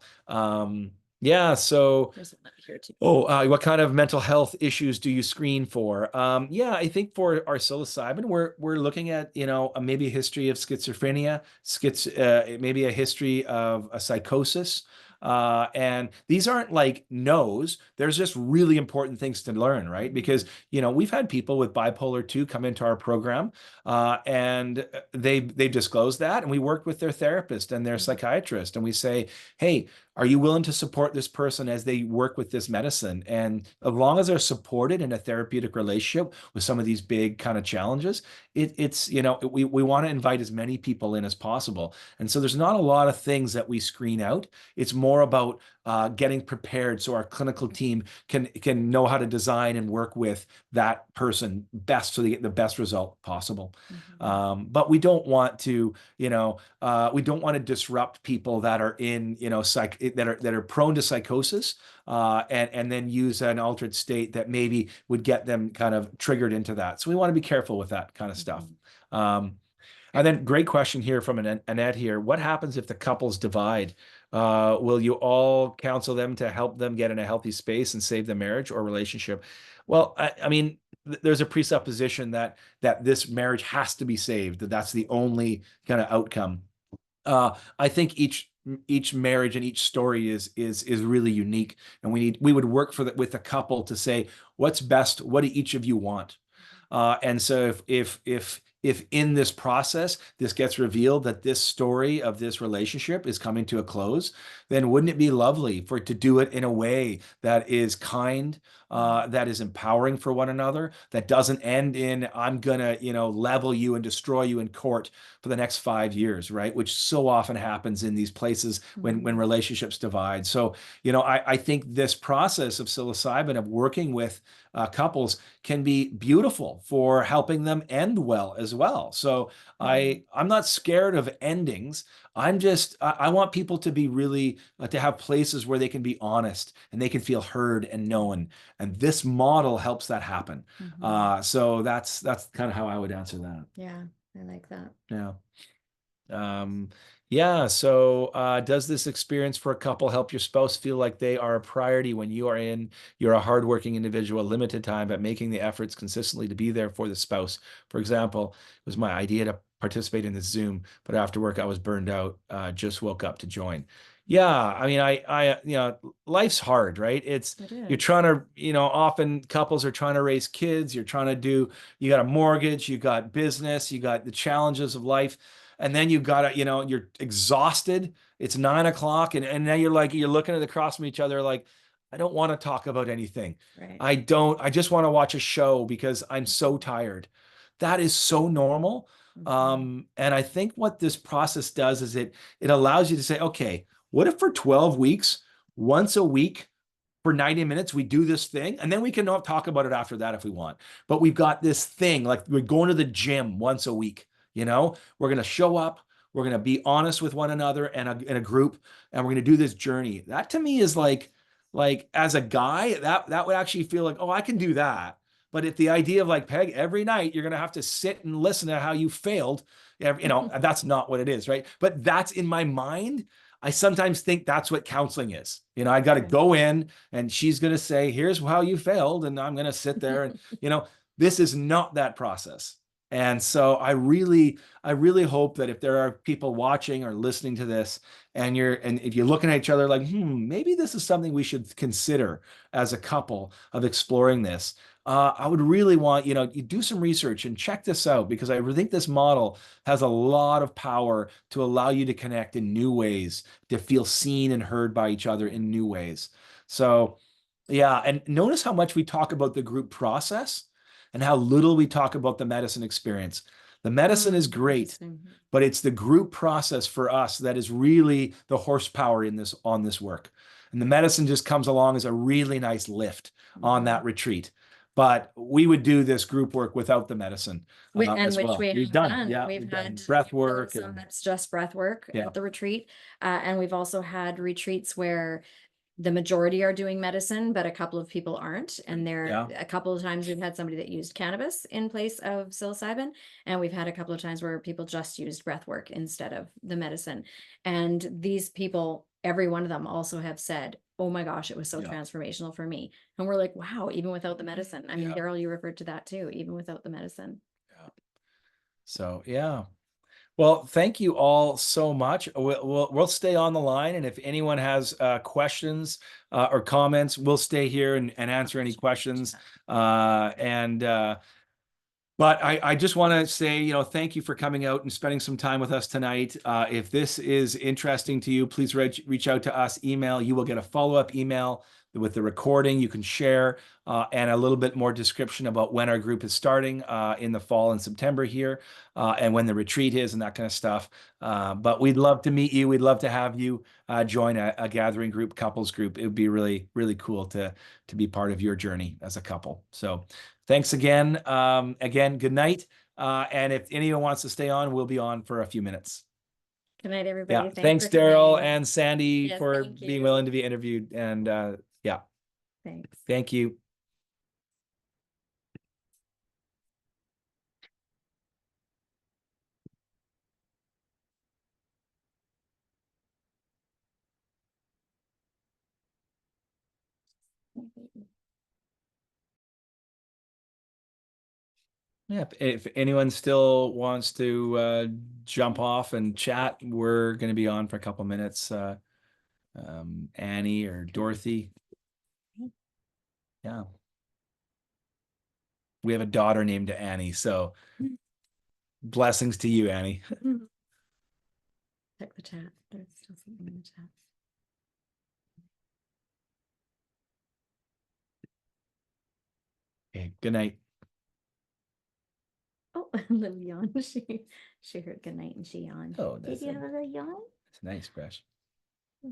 Speaker 2: Yeah, so
Speaker 1: There's another here too.
Speaker 2: what kind of mental health issues do you screen for? Yeah, I think for our psilocybin, we're looking at, maybe a history of schizophrenia, maybe a history of a psychosis. And these aren't like no's. There's just really important things to learn, right? Because, we've had people with bipolar 2 come into our program, and they've disclosed that, and we work with their therapist and their psychiatrist, and we say, hey, are you willing to support this person as they work with this medicine? And as long as they're supported in a therapeutic relationship with some of these big kind of challenges, we want to invite as many people in as possible. And so there's not a lot of things that we screen out. It's more about getting prepared so our clinical team can know how to design and work with that person best, so they get the best result possible. But we don't want to, disrupt people that are in, that are prone to psychosis, and then use an altered state that maybe would get them kind of triggered into that. So we want to be careful with that kind of stuff. And then great question here from Annette here. What happens if the couples divide? Will you all counsel them to help them get in a healthy space and save the marriage or relationship? Well, I mean, there's a presupposition that this marriage has to be saved, that's the only kind of outcome. I think each marriage and each story is really unique, and we would work with the couple to say, what's best, what do each of you want? And so if in this process, this gets revealed that this story of this relationship is coming to a close, then wouldn't it be lovely for it to do it in a way that is kind, that is empowering for one another, that doesn't end in, I'm gonna, level you and destroy you in court for the next 5 years, right? Which so often happens in these places when relationships divide. So, I think this process of psilocybin, of working with couples, can be beautiful for helping them end well as well. So I'm not scared of endings. I want people to be really, to have places where they can be honest and they can feel heard and known. And this model helps that happen. So that's kind of how I would answer that.
Speaker 1: Yeah, I like that.
Speaker 2: Yeah. Yeah. So, does this experience for a couple help your spouse feel like they are a priority when you're a hardworking individual, limited time, but making the efforts consistently to be there for the spouse? For example, it was my idea to participate in this Zoom, but after work, I was burned out, just woke up to join. Yeah. I mean, life's hard, right? You're trying to, often couples are trying to raise kids. You got a mortgage, you got business, you got the challenges of life. And then you've got to, you're exhausted. It's 9 o'clock. And now you're looking across from each other like, I don't want to talk about anything.
Speaker 1: Right.
Speaker 2: I just want to watch a show because I'm so tired. That is so normal. And I think what this process does is it allows you to say, okay, what if for 12 weeks, once a week, for 90 minutes, we do this thing, and then we can talk about it after that if we want. But we've got this thing, like we're going to the gym once a week. We're going to show up, we're going to be honest with one another and in a group, and we're going to do this journey. That to me is like as a guy, that would actually feel like, oh, I can do that. But if the idea of like, Peg, every night you're going to have to sit and listen to how you failed, that's not what it is, right? But that's in my mind. I sometimes think that's what counseling is. I got to go in and she's going to say, here's how you failed. And I'm going to sit there and, this is not that process. And so I really hope that if there are people watching or listening to this, and if you're looking at each other like, maybe this is something we should consider as a couple of exploring this. I would really want, you do some research and check this out, because I think this model has a lot of power to allow you to connect in new ways, to feel seen and heard by each other in new ways. So yeah, and notice how much we talk about the group process. and how little we talk about the medicine experience. The medicine is great, but it's the group process for us that is really the horsepower on this work. And the medicine just comes along as a really nice lift on that retreat. But we would do this group work without the medicine as
Speaker 1: which
Speaker 2: well.
Speaker 1: we
Speaker 2: We've
Speaker 1: have
Speaker 2: done.
Speaker 1: done.
Speaker 2: We've done
Speaker 1: had
Speaker 2: breath work.
Speaker 1: some that's just breath work at the retreat. And we've also had retreats where the majority are doing medicine, but a couple of people aren't. And a couple of times we've had somebody that used cannabis in place of psilocybin. And we've had a couple of times where people just used breath work instead of the medicine. And these people, every one of them also have said, oh my gosh, it was so transformational for me. And we're like, wow, even without the medicine. I mean, Daryl, you referred to that too, even without the medicine.
Speaker 2: Yeah. So, yeah. Well, thank you all so much. We'll stay on the line. And if anyone has questions or comments, we'll stay here and answer any questions. But I just want to say, thank you for coming out and spending some time with us tonight. If this is interesting to you, please reach out to us, email. You will get a follow-up email with the recording you can share and a little bit more description about when our group is starting in the fall and September here and when the retreat is and that kind of stuff. But we'd love to meet you. We'd love to have you join a gathering group, couples group. It would be really, really cool to be part of your journey as a couple. So thanks again. Again, good night. And if anyone wants to stay on, we'll be on for a few minutes.
Speaker 1: Good night, everybody.
Speaker 2: Yeah. Thanks, Daryl and Sandy,
Speaker 1: Yes,
Speaker 2: for
Speaker 1: thank
Speaker 2: being
Speaker 1: you.
Speaker 2: willing to be interviewed. And yeah,
Speaker 1: Thanks.
Speaker 2: thank you. Yeah, if anyone still wants to jump off and chat, we're going to be on for a couple minutes. Annie or Dorothy. Yeah. We have a daughter named Annie, so blessings to you, Annie.
Speaker 1: Check the chat. There's still something in the chat.
Speaker 2: Okay, good night.
Speaker 1: Oh, little yawn. She heard good night and she yawned.
Speaker 2: Oh,
Speaker 1: Did you have a little yawn?
Speaker 2: It's nice, Crash.
Speaker 1: Oh.